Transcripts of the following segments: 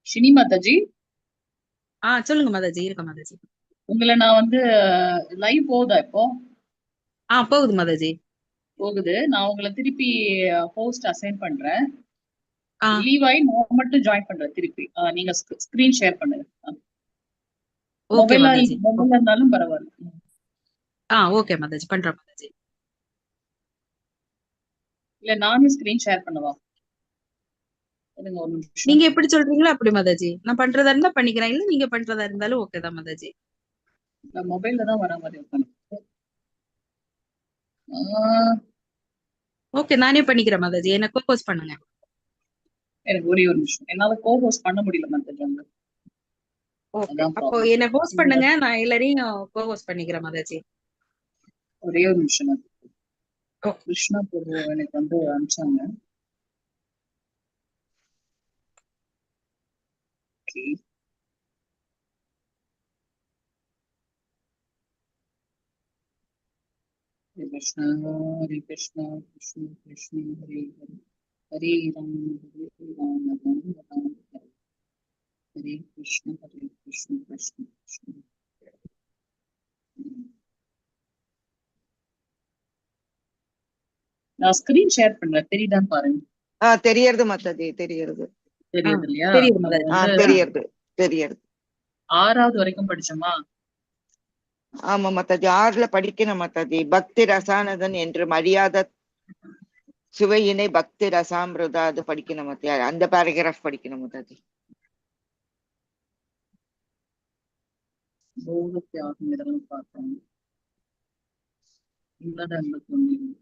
ஷினி மாதாஜி, சொல்லுங்க மாதாஜி. இருக்க மாதாஜி. உங்களை நான் வந்து லைவ் போகுதா இப்போ? போகுது மாதாஜி. போகுது. நான் உங்களை திருப்பி போஸ்ட் அசைன் பண்றேன். ஆ லீவ் ஆகி நான் மட்டும் ஜாயின் பண்றேன் திருப்பி. நீங்க ஸ்கிரீன் ஷேர் பண்ணுங்க. ஓகே மொபைல்ல மாதாஜி. மொபைல்ல இருந்தாலும் பரவாயில்ல. ஓகே மாதாஜி, பண்றேன் மாதாஜி. இல்ல நானே ஸ்கிரீன் ஷேர் பண்ணவா? இருங்க ஒரு நிமிஷம். நீங்க எப்படி சொல்றீங்களோ அப்படி மாதாஜி. நான் பண்றதா இருந்தா பண்ணிக்கிறேன், இல்ல நீங்க பண்றதா இருந்தாலும் ஓகே தான் மாதாஜி. மொபைல்ல தான் வர மாதிரி இருக்கும். ஓகே, நானே பண்ணிக்கிறேன் மாதாஜி. என்ன கோபோஸ் பண்ணுங்க. எனக்கு ஒரே ஒரு நிமிஷம். என்னால கோஹோஸ்ட் பண்ண முடியல மாதாஜி. ஓகே, அதான் அப்போ ப்ராப்ளம். என்ன ஹோஸ்ட் பண்ணுங்க, நான் எல்லாரையும் கோஹோஸ்ட் பண்ணிக்கிறேன் மாதாஜி. ஒரே ஒரு நிமிஷம். கிருஷ்ணா பிரபு எனக்கு வந்து அனுப்பிச்சாங்க. ஹரே கிருஷ்ணா ஹரே கிருஷ்ணா கிருஷ்ண கிருஷ்ண ஹரே ஹரே ஹரே ராம ஹரே ராம ராம ராம ஹரே கிருஷ்ண கிருஷ்ண கிருஷ்ண. நான் ஸ்கிரீன் ஷேர் பண்றேன், தெரியுதான்னு பாருங்க. தெரியறது மாதாஜி, தெரியறது. தெரியுது இல்லையா? தெரியுது மாதாஜி. தெரியறது தெரியறது. 6வது வரைக்கும் படிச்சோமா? ஆமா மாதாஜி, 6ல படிக்கணும் மாதாஜி. பக்தி ரசானதன் என்று மரியாத சுவையினை பக்தி ரசாமிருதா, அது படிக்கணும் மாதாஜி. அந்த பேராகிராஃப் படிக்கணும் மாதாஜி. போகத்தியாகும் இதெல்லாம் பார்த்தோம். உள்ளத 81.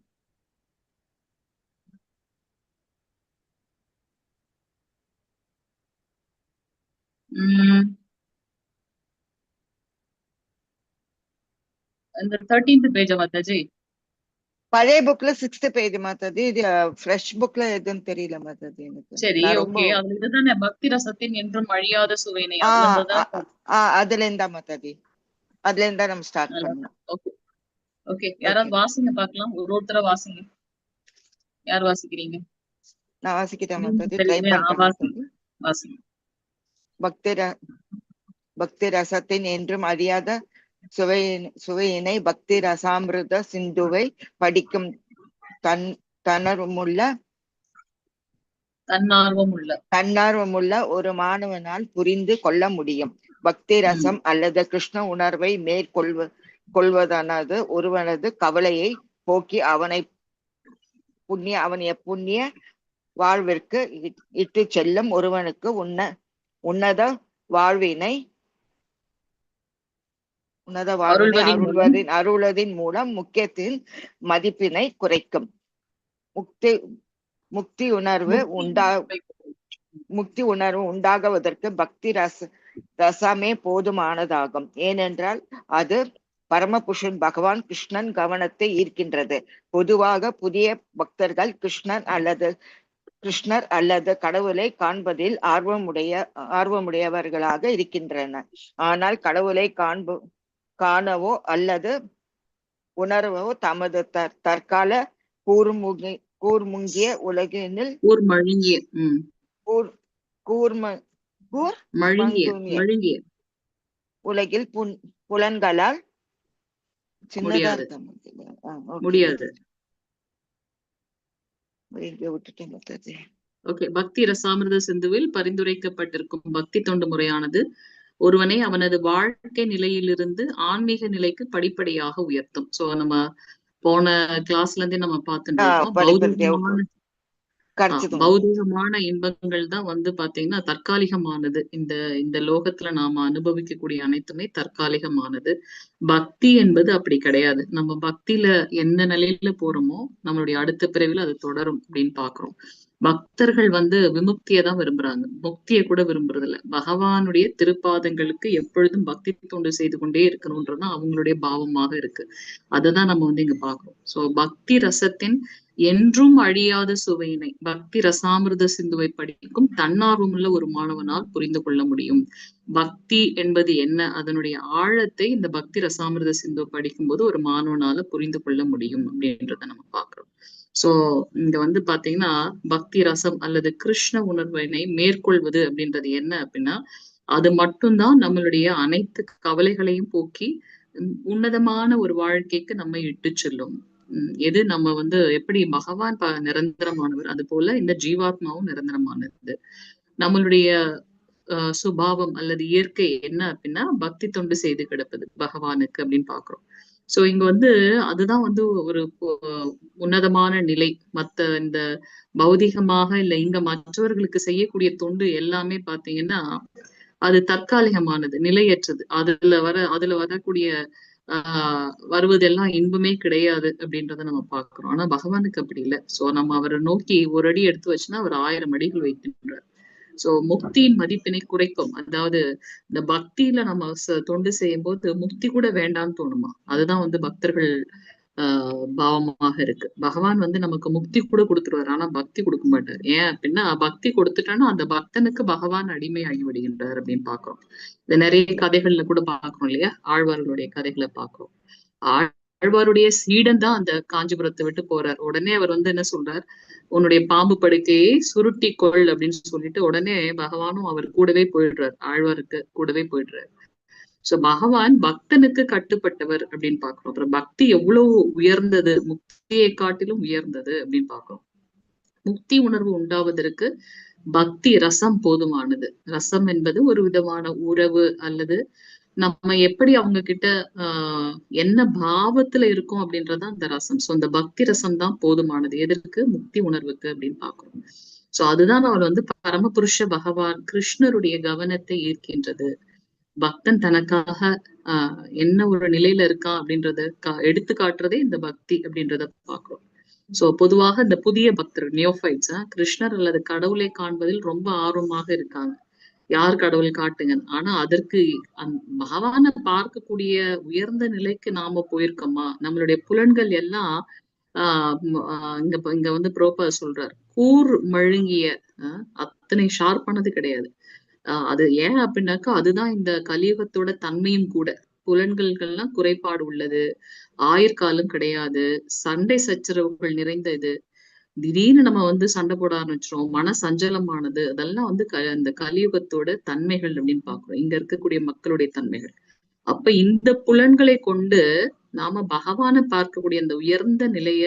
இந்த 13th பேஜ் மாதாஜி. பழைய புக்ல 6th பேஜ் மாதாஜி. இது ஃப்ரெஷ் புக்ல எதுன்னு தெரியல மாதாஜி எனக்கு. சரி, ஓகே. அதுல இதுதானே பக்தி ரசத்தின் என்றும் அழியாத சுவைனை. அதுல இருந்தா மாதாஜி, அதுல இருந்தா நம்ம ஸ்டார்ட் பண்ணலாம். Okay okay. யாராவது வாசிங்க பார்க்கலாம். ஒருத்தர வாசிங்க. யார் வாசிக்கிறீங்க? நான் வாசிக்கிட்டேன் மாதாஜி. ட்ரை பண்றேன். வாசிங்க. பக்தி ரசத்தின் என்றும் அறியாத சுவையினை பக்தி ரசாமிருத சிந்துவை படிக்கும் தன்னார்வமுள்ள ஒரு மாணவனால் புரிந்து கொள்ள முடியும். பக்தி ரசம் அல்லது கிருஷ்ண உணர்வை மேற்கொள்வதானது ஒருவனது கவலையை போக்கி அவனை புண்ணிய வாழ்விற்கு இட்டு செல்லும். ஒருவனுக்கு உன்னத வாழ்வினை அருள்வதின் மூலம் முக்கியத்தின் மதிப்பினை குறைக்கும். முக்தி உணர்வு உண்டாகுவதற்கு பக்தி ரசமே போதுமானதாகும். ஏனென்றால் அது பரமபுருஷன் பகவான் கிருஷ்ணன் கவனத்தை ஈர்க்கின்றது. பொதுவாக புதிய பக்தர்கள் கிருஷ்ணர் அல்லது கடவுளை காண்பதில் ஆர்வமுடையவர்களாக இருக்கின்றனர். ஆனால் கடவுளை காணவோ அல்லது உணர்வோ தமது தற்கால கூர்முங்கிய உலகினில் உலகில் புலன்களால் முடியாது. பக்தி ரசாமிருத சிந்துவில் பரிந்துரைக்கப்பட்டிருக்கும் பக்தி தொண்டு முறையானது ஒருவனை அவனது வாழ்க்கை நிலையிலிருந்து ஆன்மீக நிலைக்கு படிப்படியாக உயர்த்தும். சோ நம்ம போன கிளாஸ்ல இருந்தே நம்ம பார்த்துட்டு பௌதிகமான இன்பங்கள் தான் வந்து பாத்தீங்கன்னா தற்காலிகமானது. இந்த லோகத்துல நாம அனுபவிக்கக்கூடிய அனைத்துமே தற்காலிகமானது. பக்தி என்பது அப்படி கிடையாது. நம்ம பக்தியில எந்த நிலையில போறோமோ நம்மளுடைய அடுத்த பிறவில அது தொடரும் அப்படின்னு பாக்குறோம். பக்தர்கள் வந்து விமுக்தியை தான் விரும்புறாங்க, முக்தியை கூட விரும்புறது இல்ல. பகவானுடைய திருப்பாதங்களுக்கு எப்பொழுதும் பக்தி தொண்டு செய்து கொண்டே இருக்கணும்ன்றதுதான் அவங்களுடைய பாவமாக இருக்கு. அதுதான் நம்ம வந்து இங்க பாக்குறோம். சோ பக்தி ரசத்தின் என்றும் அழியாத சுவையினை பக்தி ரசாமிர்த சிந்துவை படிக்கும் தன்னார்வமுள்ள ஒரு மாணவனால் புரிந்து கொள்ள முடியும். பக்தி என்பது என்ன, அதனுடைய ஆழத்தை இந்த பக்தி ரசாமிர்த சிந்துவை படிக்கும்போது ஒரு மாணவனால புரிந்து கொள்ள முடியும் அப்படின்றத நம்ம பாக்குறோம். சோ இங்க வந்து பாத்தீங்கன்னா பக்தி ரசம் அல்லது கிருஷ்ண உணர்வினை மேற்கொள்வது அப்படின்றது என்ன அப்படின்னா, அது மட்டும்தான் நம்மளுடைய அனைத்து கவலைகளையும் போக்கி உன்னதமான ஒரு வாழ்க்கைக்கு நம்ம இட்டு செல்லும். எது நம்ம வந்து எப்படி பகவான் நிரந்தரமானவர், அது போல இந்த ஜீவாத்மாவும் நிரந்தரமானது. நம்மளுடைய சுபாவம் அல்லது இயற்கை என்ன அப்படின்னா பக்தி தொண்டு செய்து கிடப்பது பகவானுக்கு அப்படின்னு பாக்குறோம். சோ இங்க வந்து அதுதான் வந்து ஒரு உன்னதமான நிலை. மத்த இந்த பௌதிகமாக இல்ல இங்க மற்றவர்களுக்கு செய்யக்கூடிய தொண்டு எல்லாமே பாத்தீங்கன்னா அது தற்காலிகமானது, நிலையற்றது. அதுல வரக்கூடிய வருவதெல்லாம் இன்பமே கிடையாது அப்படின்றத நம்ம பாக்குறோம். ஆனா பகவானுக்கு அப்படி இல்லை. சோ நம்ம அவரை நோக்கி ஒரு அடி எடுத்து வச்சுன்னா அவர் 1000 அடிகள் வைக்கின்றார். சோ முக்தியின் மதிப்பினை குறைக்கும். அதாவது இந்த பக்தியில நம்ம தொண்டு செய்யும் போது முக்தி கூட வேண்டாம்னு தோணுமா, அதுதான் வந்து பக்தர்கள் பாவமாக இருக்கு. பகவான் வந்து நமக்கு முக்தி கூட கொடுத்துருவாரு, ஆனா பக்தி கொடுக்க மாட்டார். ஏன் அப்படின்னா பக்தி கொடுத்துட்டான்னா அந்த பக்தனுக்கு பகவான் அடிமையாகி விடுகின்றார் அப்படின்னு பாக்குறோம். இந்த நிறைய கதைகள்ல கூட பாக்குறோம் இல்லையா, ஆழ்வார்களுடைய கதைகளை பாக்குறோம். ஆழ்வாருடைய சீடன் தான் அந்த காஞ்சிபுரத்தை விட்டு போறார். உடனே அவர் வந்து என்ன சொல்றார், உன்னுடைய பாம்பு படுக்கையை சுருட்டி கொள் அப்படின்னு சொல்லிட்டு உடனே பகவானும் அவர் கூடவே போயிடுறார், ஆழ்வாருக்கு கூடவே போயிடுறாரு. சோ பகவான் பக்தனுக்கு கட்டுப்பட்டவர் அப்படின்னு பாக்குறோம். அப்புறம் பக்தி எவ்வளவு உயர்ந்தது, முக்தியை காட்டிலும் உயர்ந்தது அப்படின்னு பாக்குறோம். முக்தி உணர்வு உண்டாவதற்கு பக்தி ரசம் போதுமானது. ரசம் என்பது ஒரு விதமான உறவு, அல்லது நம்ம எப்படி அவங்க கிட்ட என்ன பாவத்துல இருக்கோம் அப்படின்றதான் அந்த ரசம். சோ அந்த பக்தி ரசம் தான் போதுமானது எதற்கு, முக்தி உணர்வுக்கு அப்படின்னு பாக்குறோம். சோ அதுதான் அவர் வந்து பரமபுருஷ பகவான் கிருஷ்ணருடைய கவனத்தை ஈர்க்கின்றது. பக்தன் தனக்காக என்ன ஒரு நிலையில இருக்கான் அப்படின்றத எடுத்து காட்டுறதே இந்த பக்தி அப்படின்றத பாக்குறோம். சோ பொதுவாக இந்த புதிய பக்தர் நியோஃபைட்ஸ் கிருஷ்ணர் அல்லது கடவுளை காண்பதில் ரொம்ப ஆர்வமாக இருக்காங்க. யார் கடவுள் காட்டுங்க. ஆனா அதற்கு பகவானை பார்க்கக்கூடிய உயர்ந்த நிலைக்கு நாம போயிருக்கோமா? நம்மளுடைய புலன்கள் எல்லாம் இங்க வந்து புரோபா சொல்றார், கூர் மழுங்கிய அத்தனை ஷார்ப்பானது கிடையாது. அது ஏன் அப்படின்னாக்கா அதுதான் இந்த கலியுகத்தோட தன்மையும் கூட. புலன்கள்லாம் குறைபாடு உள்ளது, ஆயுட்காலம் கிடையாது, சண்டை சச்சரவுகள் நிறைந்த இது. திடீர்னு நம்ம வந்து சண்டை போட ஆரம்பிச்சிரும், மன சஞ்சலமானது, அதெல்லாம் வந்து இந்த கலியுகத்தோட தன்மைகள் அப்படின்னு பாக்குறோம், இங்க இருக்கக்கூடிய மக்களுடைய தன்மைகள். அப்ப இந்த புலன்களை கொண்டு நாம பகவானை பார்க்கக்கூடிய அந்த உயர்ந்த நிலைய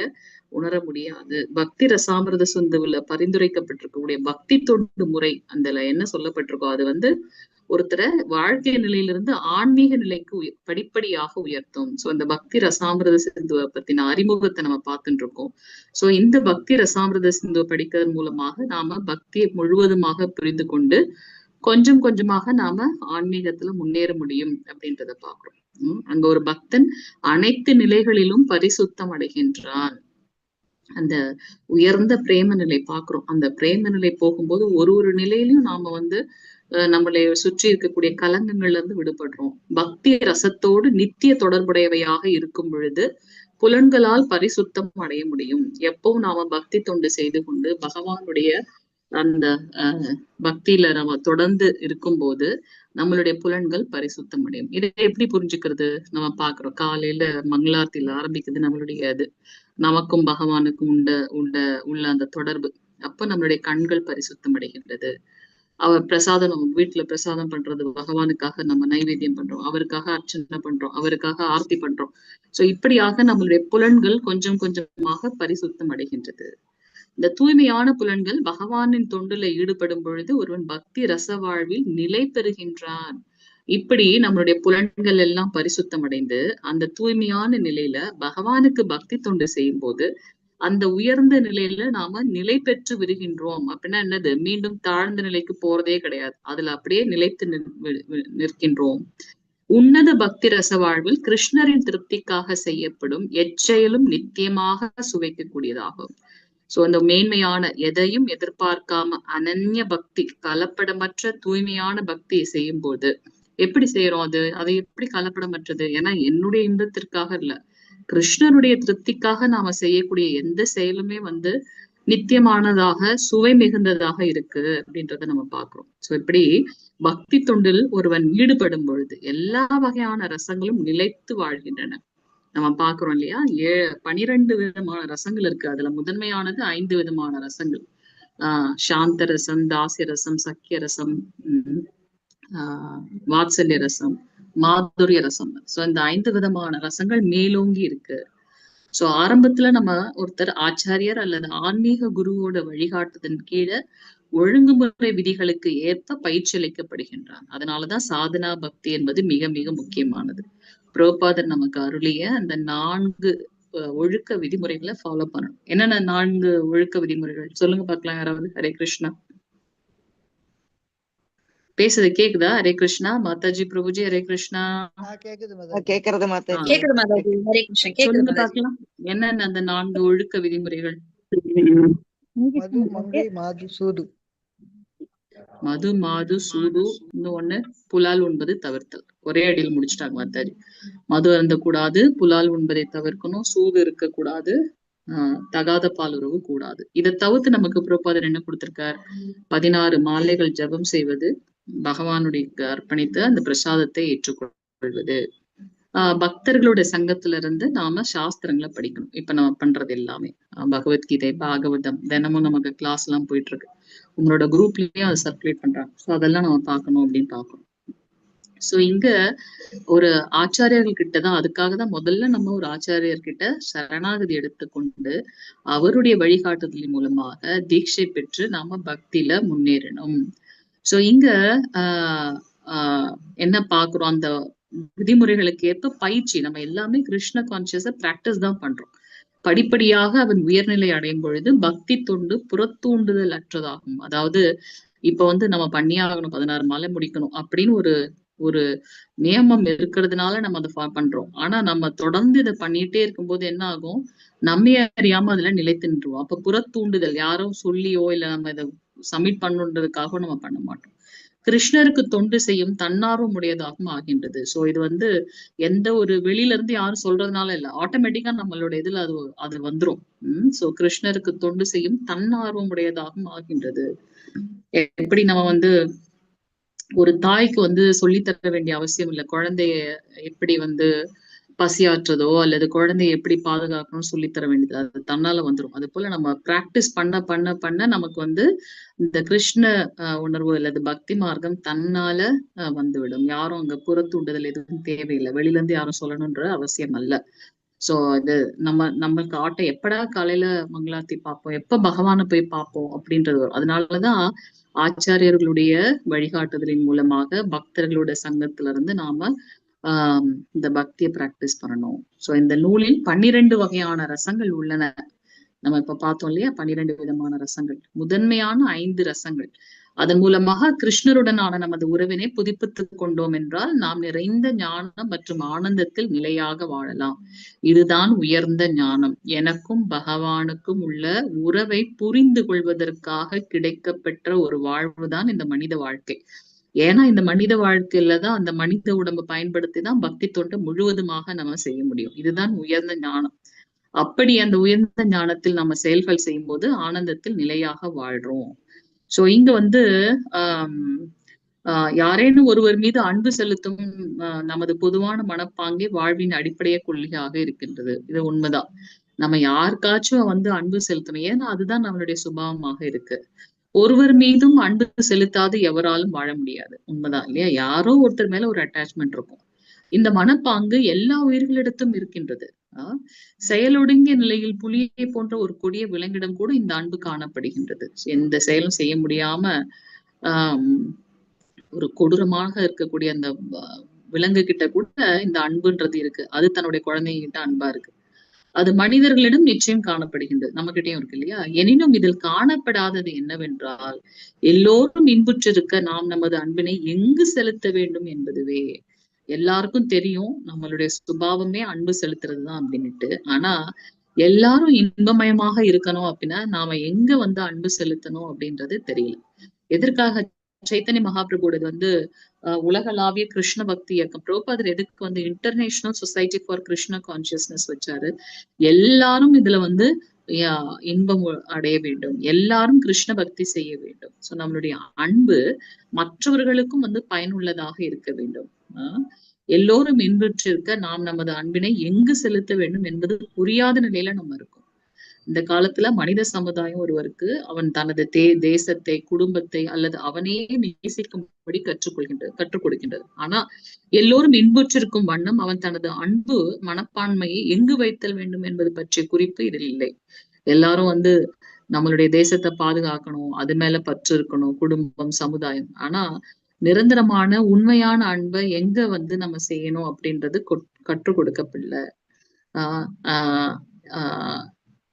உணர முடியாது. பக்தி ரசாமிர்த சிந்துவுல பரிந்துரைக்கப்பட்டிருக்கக்கூடிய பக்தி தொண்டு முறை அந்த என்ன சொல்லப்பட்டிருக்கோ அது வந்து ஒருத்தரை வாழ்க்கை நிலையிலிருந்து ஆன்மீக நிலைக்கு படிப்படியாக உயர்த்தும். சோ இந்த பக்தி ரசாமிர்த சிந்துவை பத்தின அறிமுகத்தை நம்ம பார்த்துட்டு இருக்கோம். சோ இந்த பக்தி ரசாமிர்த சிந்துவை படிக்கிறதன் மூலமாக நாம பக்தியை முழுவதுமாக புரிந்து கொண்டு கொஞ்சம் கொஞ்சமாக நாம ஆன்மீகத்துல முன்னேற முடியும் அப்படின்றத பாக்குறோம். அங்க ஒரு பக்தன் அனைத்து நிலைகளிலும் பரிசுத்தம் அடைகின்றான். அந்த உயர்ந்த பிரேம நிலை பாக்குறோம். அந்த பிரேம நிலை போகும்போது ஒரு நிலையிலும் நாம வந்து நம்மளை சுற்றி இருக்கக்கூடிய கலங்கங்கள்ல இருந்து விடுபடுறோம். பக்தி ரசத்தோடு நித்திய தொடர்புடையவையாக இருக்கும் பொழுது புலன்களால் பரிசுத்தம் அடைய முடியும். எப்பவும் நாம பக்தி தொண்டு செய்து கொண்டு பகவானுடைய அந்த பக்தியில நம்ம தொடர்ந்து இருக்கும்போது நம்மளுடைய புலன்கள் பரிசுத்தம் அடையும். இதை எப்படி புரிஞ்சுக்கிறது, நம்ம பாக்குறோம் காலையில மங்களார்த்தியில ஆரம்பிக்குது நம்மளுடைய அது நமக்கும் பகவானுக்கும் உள்ள அந்த தொடர்பு. அப்ப நம்மளுடைய கண்கள் பரிசுத்தம் அடைகின்றது. அவர் பிரசாதம், நம்ம வீட்டுல பிரசாதம் பண்றது பகவானுக்காக நம்ம நைவேத்தியம் பண்றோம், அவருக்காக அர்ச்சனை பண்றோம், அவருக்காக ஆர்த்தி பண்றோம். சோ இப்படியாக நம்மளுடைய புலன்கள் கொஞ்சம் கொஞ்சமாக பரிசுத்தம் அடைகின்றது. இந்த தூய்மையான புலன்கள் பகவானின் தொண்டுல ஈடுபடும் பொழுது ஒருவன் பக்தி ரச வாழ்வில் நிலை பெறுகின்றான். இப்படி நம்மளுடைய புலன்கள் எல்லாம் பரிசுத்தம் அடைந்து அந்த தூய்மையான நிலையில பகவானுக்கு பக்தி தொண்டு செய்யும் போது அந்த உயர்ந்த நிலையில நாம நிலை பெற்று விடுகின்றோம். அப்படின்னா என்னது, மீண்டும் தாழ்ந்த நிலைக்கு போறதே கிடையாது, அதுல அப்படியே நிலைத்து நிற்கின்றோம். உன்னத பக்தி ரச வாழ்வில் கிருஷ்ணரின் திருப்திக்காக செய்யப்படும் எச்செயலும் நித்தியமாக சுவைக்கக்கூடியதாகும். சோ அந்த மேன்மையான எதையும் எதிர்பார்க்காம அனன்ய பக்தி, கலப்படமற்ற தூய்மையான பக்தியை செய்யும் போது எப்படி செய்யறோம்? அதை எப்படி கலப்படமற்றது? ஏன்னா என்னுடைய இன்பத்திற்காக இல்ல, கிருஷ்ணனுடைய திருப்திக்காக நாம செய்யக்கூடிய எந்த செயலுமே நித்தியமானதாக, சுவை மிகுந்ததாக இருக்கு அப்படின்றத நம்ம பாக்குறோம். சோ இப்படி பக்தி தொண்டில் ஒருவன் ஈடுபடும் பொழுது எல்லா வகையான ரசங்களும் நிலைத்து வாழ்கின்றன. நம்ம பாக்குறோம் இல்லையா? 12 விதமான ரசங்கள் இருக்கு. அதுல முதன்மையானது 5 விதமான ரசங்கள். சாந்த ரசம், தாசிய ரசம், சக்கிய ரசம், வாத்சல்ய ரசம், மாதுரிய ரசம். சோ இந்த 5 விதமான ரசங்கள் மேலோங்கி இருக்கு. சோ ஆரம்பத்துல நம்ம ஒருத்தர் ஆச்சாரியர் அல்லது ஆன்மீக குருவோட வழிகாட்டுதன் கீழே ஒழுங்குமுறை விதிகளுக்கு ஏற்ப பயிற்சி அளிக்கப்படுகின்றான். அதனாலதான் சாதனா பக்தி என்பது மிக மிக முக்கியமானது. பிரபுபாதர் நமக்கு அருளிய அந்த 4 ஒழுக்க விதிமுறைகளை ஃபாலோ பண்ணணும். என்னென்ன 4 ஒழுக்க விதிமுறைகள் சொல்லுங்க பாக்கலாம் யாராவது? ஹரே கிருஷ்ணா. பேசுறது கேக்குதா? ஹரே கிருஷ்ணா. மாதாஜி, பிரபுஜி, ஹரே கிருஷ்ணா. கேக்குறது மாதாஜி. கேக்குது மாதாஜி. ஹரே கிருஷ்ணா. கேக்குது சொல்லுங்க மாதாஜி. பாக்கலாம் என்னென்ன அந்த 4 ஒழுக்க விதிமுறைகள்? மது, மங்கை, மாது, சூது. மது, மாது, சூது, இன்னொன்னு புலால் உண்பது தவிர்த்தல். ஒரே அடியில் முடிச்சுட்டாங்க மாதாஜி. மது அருந்த கூடாது, புலால் உண்பதை தவிர்க்கணும், சூது இருக்க கூடாது, தகாத பாலுறவு கூடாது. இதை தவிர்த்து நமக்கு பிரபுபாதர் என்ன கொடுத்திருக்கார்? 16 மாலைகள் ஜபம் செய்வது, பகவானுடைய அர்ப்பணித்து அந்த பிரசாதத்தை ஏற்றுக்கொள்வது, பக்தர்களுடைய சங்கத்துல இருந்து நாம சாஸ்திரங்களை படிக்கணும். இப்ப நம்ம பண்றது எல்லாமே பகவத்கீதை, பாகவதம் தினமும் நமக்கு கிளாஸ் எல்லாம் போயிட்டு இருக்கு. உங்களோட குரூப்லயும் அதை சர்க்குலேட் பண்றாங்க. ஸோ அதெல்லாம் நம்ம பார்க்கணும் அப்படின்னு பார்க்கணும். சோ இங்க ஒரு ஆச்சாரியர்கள் கிட்டதான், அதுக்காக தான் முதல்ல நம்ம ஒரு ஆச்சாரியர்கிட்ட சரணாகதி எடுத்துக்கொண்டு அவருடைய வழிகாட்டுதலின் மூலமாக தீட்சை பெற்று நாம பக்தியில முன்னேறணும். சோ இங்க என்ன பாக்குறோம்? அந்த விதிமுறைகளுக்கு ஏற்ப பயிற்சி. நம்ம எல்லாமே கிருஷ்ண கான்சியஸ பிராக்டிஸ் தான் பண்றோம். படிப்படியாக அவன் உயர்நிலை அடையும் பொழுது பக்தி தொண்டு புறத்தூண்டுதல் அற்றதாகும். அதாவது இப்ப நம்ம பண்ணியாகணும், 16 மாலை முடிக்கணும் அப்படின்னு ஒரு நியமம் இருக்கிறதுனால நம்ம அதை பண்றோம். ஆனா நம்ம தொடர்ந்து இதை பண்ணிட்டே இருக்கும்போது என்ன ஆகும்? நம்ம அறியாம அதுல நிலைத்து நின்றுவோம். அப்ப புறத்தூண்டுதல் யாரும் சொல்லியோ இல்ல நம்ம இதை சப்மிட் பண்ணுன்றதுக்காக நம்ம பண்ண மாட்டோம். கிருஷ்ணருக்கு தொண்டு செய்யும் தன்னார்வம் உடையதாகவும் ஆகின்றது. சோ இது எந்த ஒரு வெளியில இருந்து யாரும் சொல்றதுனால இல்ல, ஆட்டோமேட்டிக்கா நம்மளோட இதுல அது வந்துரும். சோ கிருஷ்ணருக்கு தொண்டு செய்யும் தன்னார்வம் உடையதாகவும் ஆகின்றது. எப்படி நம்ம ஒரு தாய்க்கு சொல்லி தர வேண்டிய அவசியம் இல்லை. குழந்தைய எப்படி பசியாற்றுறதோ அல்லது குழந்தைய எப்படி பாதுகாக்கணும்னு சொல்லி தர வேண்டியது, அது தன்னால வந்துடும். அது போல நம்ம பிராக்டிஸ் பண்ண பண்ண பண்ண நமக்கு இந்த கிருஷ்ண உணர்வு அல்லது பக்தி மார்க்கம் தன்னால வந்துவிடும். யாரும் அங்க புறத்தூண்டுதல் எதுவும் தேவையில்லை, வெளியில இருந்து யாரும் சொல்லணும்ன்ற அவசியம் அல்ல. சோ இது நம்மளுக்கு எப்படா காலையில மங்களாத்தி பார்ப்போம், எப்ப பகவானை போய் பார்ப்போம் அப்படின்றது வரும். அதனாலதான் ஆச்சாரியர்களுடைய வழிகாட்டுதலின் மூலமாக பக்தர்களோட சங்கத்துல இருந்து நாம இந்த பக்தியை பிராக்டிஸ் பண்ணணும். சோ இந்த நூலில் 12 வகையான ரசங்கள் உள்ளன. நம்ம இப்ப பார்த்தோம் இல்லையா? 12 விதமான ரசங்கள், முதன்மையான 5 ரசங்கள். அதன் மூலமாக கிருஷ்ணருடனான நமது உறவினை புதுப்பித்துக் கொண்டோம் என்றால் நாம் நிறைந்த ஞானம் மற்றும் ஆனந்தத்தில் நிலையாக வாழலாம். இதுதான் உயர்ந்த ஞானம். எனக்கும் பகவானுக்கும் உள்ள உறவை புரிந்து கொள்வதற்காக கிடைக்கப்பெற்ற ஒரு வாழ்வுதான் இந்த மனித வாழ்க்கை. ஏன்னா இந்த மனித வாழ்க்கையிலதான் அந்த மனித உடம்பை பயன்படுத்தி தான் பக்தி தொண்டு முழுவதுமாக நம்ம செய்ய முடியும். இதுதான் உயர்ந்த ஞானம். அப்படி அந்த உயர்ந்த ஞானத்தில் நம்ம செயல்கள் செய்யும் போது ஆனந்தத்தில் நிலையாக வாழ்றோம். சோ இங்க யாரேனும் ஒருவர் மீது அன்பு செலுத்தும் நமது பொதுவான மனப்பாங்கே வாழ்வின் அடிப்படைய கொள்கையாக இருக்கின்றது. இது உண்மைதான். நம்ம யாருக்காச்சும் அன்பு செலுத்தணும், ஏன்னா அதுதான் நம்மளுடைய சுபாவமாக இருக்கு. ஒருவர் மீதும் அன்பு செலுத்தாது எவராலும் வாழ முடியாது. உண்மைதான் இல்லையா? யாரோ ஒருத்தர் மேல ஒரு அட்டாச்மெண்ட் இருக்கும். இந்த மனப்பாங்கு எல்லா உயிர்களிடத்தும் இருக்கின்றது. செயலொடுங்கிய நிலையில் புலியை போன்ற ஒரு கொடிய விலங்கிடம் கூட இந்த அன்பு காணப்படுகின்றது. எந்த செயலும் செய்ய முடியாம ஒரு கொடூரமாக இருக்கக்கூடிய அந்த விலங்கு கிட்ட கூட இந்த அன்புன்றது இருக்கு. அது தன்னுடைய குழந்தைகிட்ட அன்பா இருக்கு. அது மனிதர்களிடம் நிச்சயம் காணப்படுகின்றது, நம்ம கிட்டயும் இருக்கு இல்லையா? எனினும் இதில் காணப்படாதது என்னவென்றால், எல்லோரும் இன்புற்றிருக்க நாம் நமது அன்பினை எங்கு செலுத்த வேண்டும் என்பதுவே. எல்லாருக்கும் தெரியும் நம்மளுடைய சுபாவமே அன்பு செலுத்துறதுதான் அப்படின்னுட்டு. ஆனா எல்லாரும் இன்பமயமாக இருக்கணும் அப்படின்னா நாம எங்க வந்து அன்பு செலுத்தணும் அப்படின்றது தெரியல. எதற்காக சைத்தன்ய மகாபிரபுவோடது வந்து உலகளாவிய கிருஷ்ண பக்தி இயக்கம். பிரபுபாதர் எதுக்கு வந்து international society for Krishna consciousness வச்சாரு? எல்லாரும் இதுல வந்து இன்பம் அடைய வேண்டும், எல்லாரும் கிருஷ்ண பக்தி செய்ய வேண்டும். சோ நம்மளுடைய அன்பு மற்றவர்களுக்கும் வந்து பயனுள்ளதாக இருக்க வேண்டும். எல்லோரும் இன்புற்றிருக்க நாம் நமது அன்பினை எங்கு செலுத்த வேண்டும் என்பது புரியாத நிலையில நம்ம இருக்கோம். இந்த காலத்துல மனித சமுதாயம் ஒருவருக்கு அவன் தனது தேசத்தை, குடும்பத்தை அல்லது அவனையே நேசிக்கும்படி கற்றுக் கொடுக்கின்றது. ஆனா எல்லோரும் இன்புற்றிருக்கும் வண்ணம் அவன் தனது அன்பு மனப்பான்மையை எங்கு வைத்தல் வேண்டும் என்பது பற்றிய குறிப்பு இதில் இல்லை. எல்லாரும் வந்து நம்மளுடைய தேசத்தை பாதுகாக்கணும், அது மேல பற்று இருக்கணும், குடும்பம், சமுதாயம். ஆனா நிரந்தரமான உண்மையான அன்பை எங்க வந்து நம்ம செய்யணும் அப்படின்றது கற்றுக் கொடுக்கப்படல.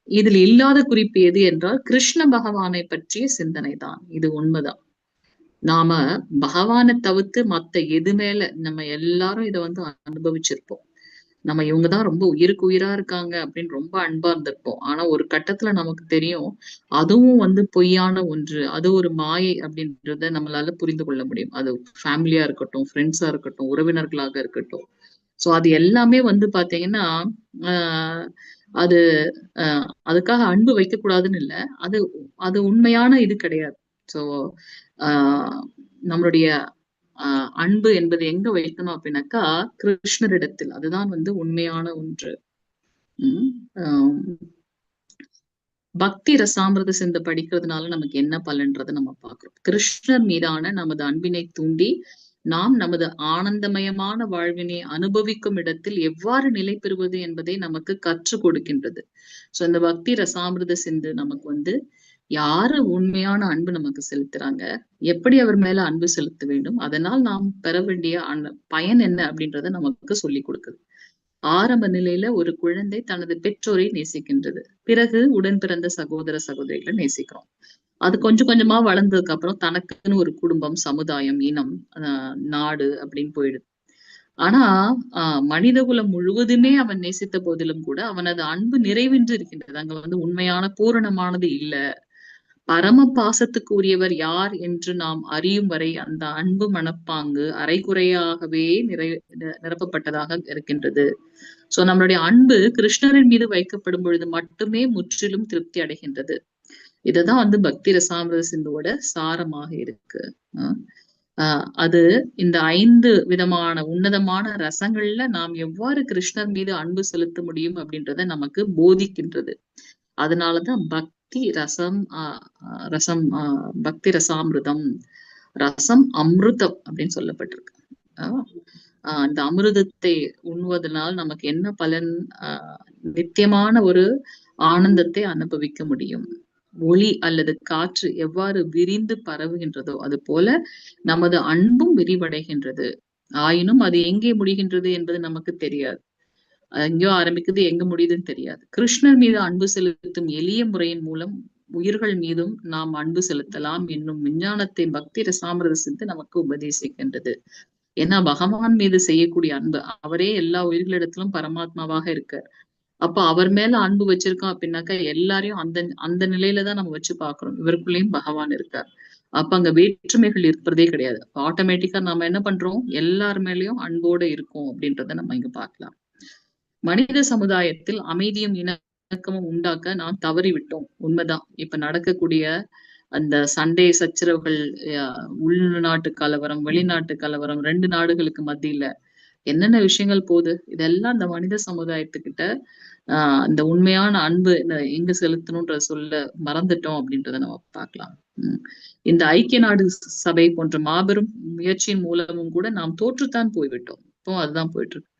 இதில் இல்லாத குறிப்பு எது என்றால் கிருஷ்ண பகவானை பற்றிய சிந்தனை தான். இது உண்மைதான். நாம பகவானை தவிர்த்து மத்த எது மேல நம்ம எல்லாரும் இதை வந்து அனுபவிச்சிருப்போம். நம்ம இவங்கதான் ரொம்ப உயிருக்கு உயிரா இருக்காங்க அப்படின்னு ரொம்ப அன்பா இருந்திருப்போம். ஆனா ஒரு கட்டத்துல நமக்கு தெரியும் அதுவும் வந்து பொய்யான ஒன்று, அது ஒரு மாயை அப்படின்றத நம்மளால புரிந்து கொள்ள முடியும். அது ஃபேமிலியா இருக்கட்டும், ஃப்ரெண்ட்ஸா இருக்கட்டும், உறவினர்களாக இருக்கட்டும். சோ அது எல்லாமே வந்து பாத்தீங்கன்னா அது அதுக்காக அன்பு வைக்கக்கூடாதுன்னு இல்லை. அது உண்மையான இது கிடையாது. சோ நம்மளுடைய அன்பு என்பது எங்க வைக்கணும் அப்படின்னாக்கா கிருஷ்ணரிடத்தில். அதுதான் வந்து உண்மையான ஒன்று. பக்தி ரசாமிரத சிந்து படிக்கிறதுனால நமக்கு என்ன பலன்றதை நம்ம பார்க்கிறோம். கிருஷ்ணர் மீதான நமது அன்பினை தூண்டி நாம் நமது ஆனந்தமயமான வாழ்வினை அனுபவிக்கும் இடத்தில் எவ்வாறு நிலை பெறுவது என்பதை நமக்கு கற்றுக் கொடுக்கின்றது. சோ இந்த பக்தி ரசாமிரத சிந்து நமக்கு வந்து யாரு உண்மையான அன்பு நமக்கு செலுத்துறாங்க, எப்படி அவர் மேல அன்பு செலுத்த வேண்டும், அதனால் நாம் பெற வேண்டிய பயன் என்ன அப்படின்றத நமக்கு சொல்லி கொடுக்குது. ஆரம்ப நிலையில ஒரு குழந்தை தனது பெற்றோரை நேசிக்கின்றது, பிறகு உடன் பிறந்த சகோதர சகோதரிகளை நேசிக்கிறோம். அது கொஞ்சம் கொஞ்சமா வளர்ந்ததுக்கு அப்புறம் தனக்குன்னு ஒரு குடும்பம், சமுதாயம், இனம், நாடு அப்படின்னு போயிடுது. ஆனா மனித குலம் முழுவதுமே அவன் நேசித்த போதிலும் கூட அவனது அன்பு நிறைவின்றி இருக்கின்றது. அங்க வந்து உண்மையான பூரணமானது இல்ல. பரம பாசத்துக்கு உரியவர் யார் என்று நாம் அறியும் வரை அந்த அன்பு மனப்பாங்கு அரைகுறையாகவே நிரப்பப்பட்டதாக இருக்கின்றது. சோ நம்மளுடைய அன்பு கிருஷ்ணரின் மீது வைக்கப்படும் பொழுது மட்டுமே முற்றிலும் திருப்தி அடைகின்றது. இதுதான் வந்து பக்தி ரசாமிரத சிந்துவோட சாரமாக இருக்கு. அது இந்த 5 விதமான உன்னதமான ரசங்கள்ல நாம் எவ்வாறு கிருஷ்ணர் மீது அன்பு செலுத்த முடியும் அப்படின்றத நமக்கு போதிக்கின்றது. அதனாலதான் பக்தி ரசம் பக்தி ரசாமிருதம், ரசம் அமிர்தம் அப்படின்னு சொல்லப்பட்டிருக்கு. அந்த அமிர்தத்தை உண்ணுவதனால் நமக்கு என்ன பலன்? நித்தியமான ஒரு ஆனந்தத்தை அனுபவிக்க முடியும். ஒளி அல்லது காற்று எவ்வாறு விரிந்து பரவுகின்றதோ அது போல நமது அன்பும் விரிவடைகின்றது. ஆயினும் அது எங்கே முடிகின்றது என்பது நமக்கு தெரியாது. எங்கேயோ ஆரம்பிக்குது, எங்க முடியுதுன்னு தெரியாது. கிருஷ்ணர் மீது அன்பு செலுத்தும் எளிய முறையின் மூலம் உயிர்கள் மீதும் நாம் அன்பு செலுத்தலாம் என்னும் விஞ்ஞானத்தை பக்தி ரசாமிரத சிந்து நமக்கு உபதேசிக்கின்றது. ஏன்னா பகவான் மீது செய்யக்கூடிய அன்பு, அவரே எல்லா உயிர்களிடத்திலும் பரமாத்மாவாக இருக்கார். அப்ப அவர் மேல அன்பு வச்சிருக்கோம் அப்படின்னாக்கா எல்லாரையும் அந்த நிலையில தான் நம்ம வச்சு பாக்குறோம். இவருக்குள்ளேயும் பகவான் இருக்கார். அப்ப அங்க வேற்றுமைகள் இருப்பதே கிடையாது. ஆட்டோமேட்டிக்கா நம்ம என்ன பண்றோம், எல்லார் மேலயும் அன்போட இருக்கும் அப்படின்றத நம்ம இங்க பார்க்கலாம். மனித சமுதாயத்தில் அமைதியும் இணக்கமும் உண்டாக்க நாம் தவறிவிட்டோம். உண்மைதான். இப்ப நடக்கக்கூடிய அந்த சண்டை சச்சரவுகள், உள்நாட்டு கலவரம், வெளிநாட்டு கலவரம், 2 நாடுகளுக்கு மத்தியில என்னென்ன விஷயங்கள் போகுது, இதெல்லாம் இந்த மனித சமுதாயத்துக்கிட்ட இந்த உண்மையான அன்பு எங்க செலுத்தணும்ன்ற சொல்ல மறந்துட்டோம் அப்படின்றத நம்ம பார்க்கலாம். இந்த ஐக்கிய நாடு சபை போன்ற மாபெரும் முயற்சியின் மூலமும் கூட நாம் தோற்றுத்தான் போய்விட்டோம். இப்போ அதுதான் போயிட்டு இருக்கு.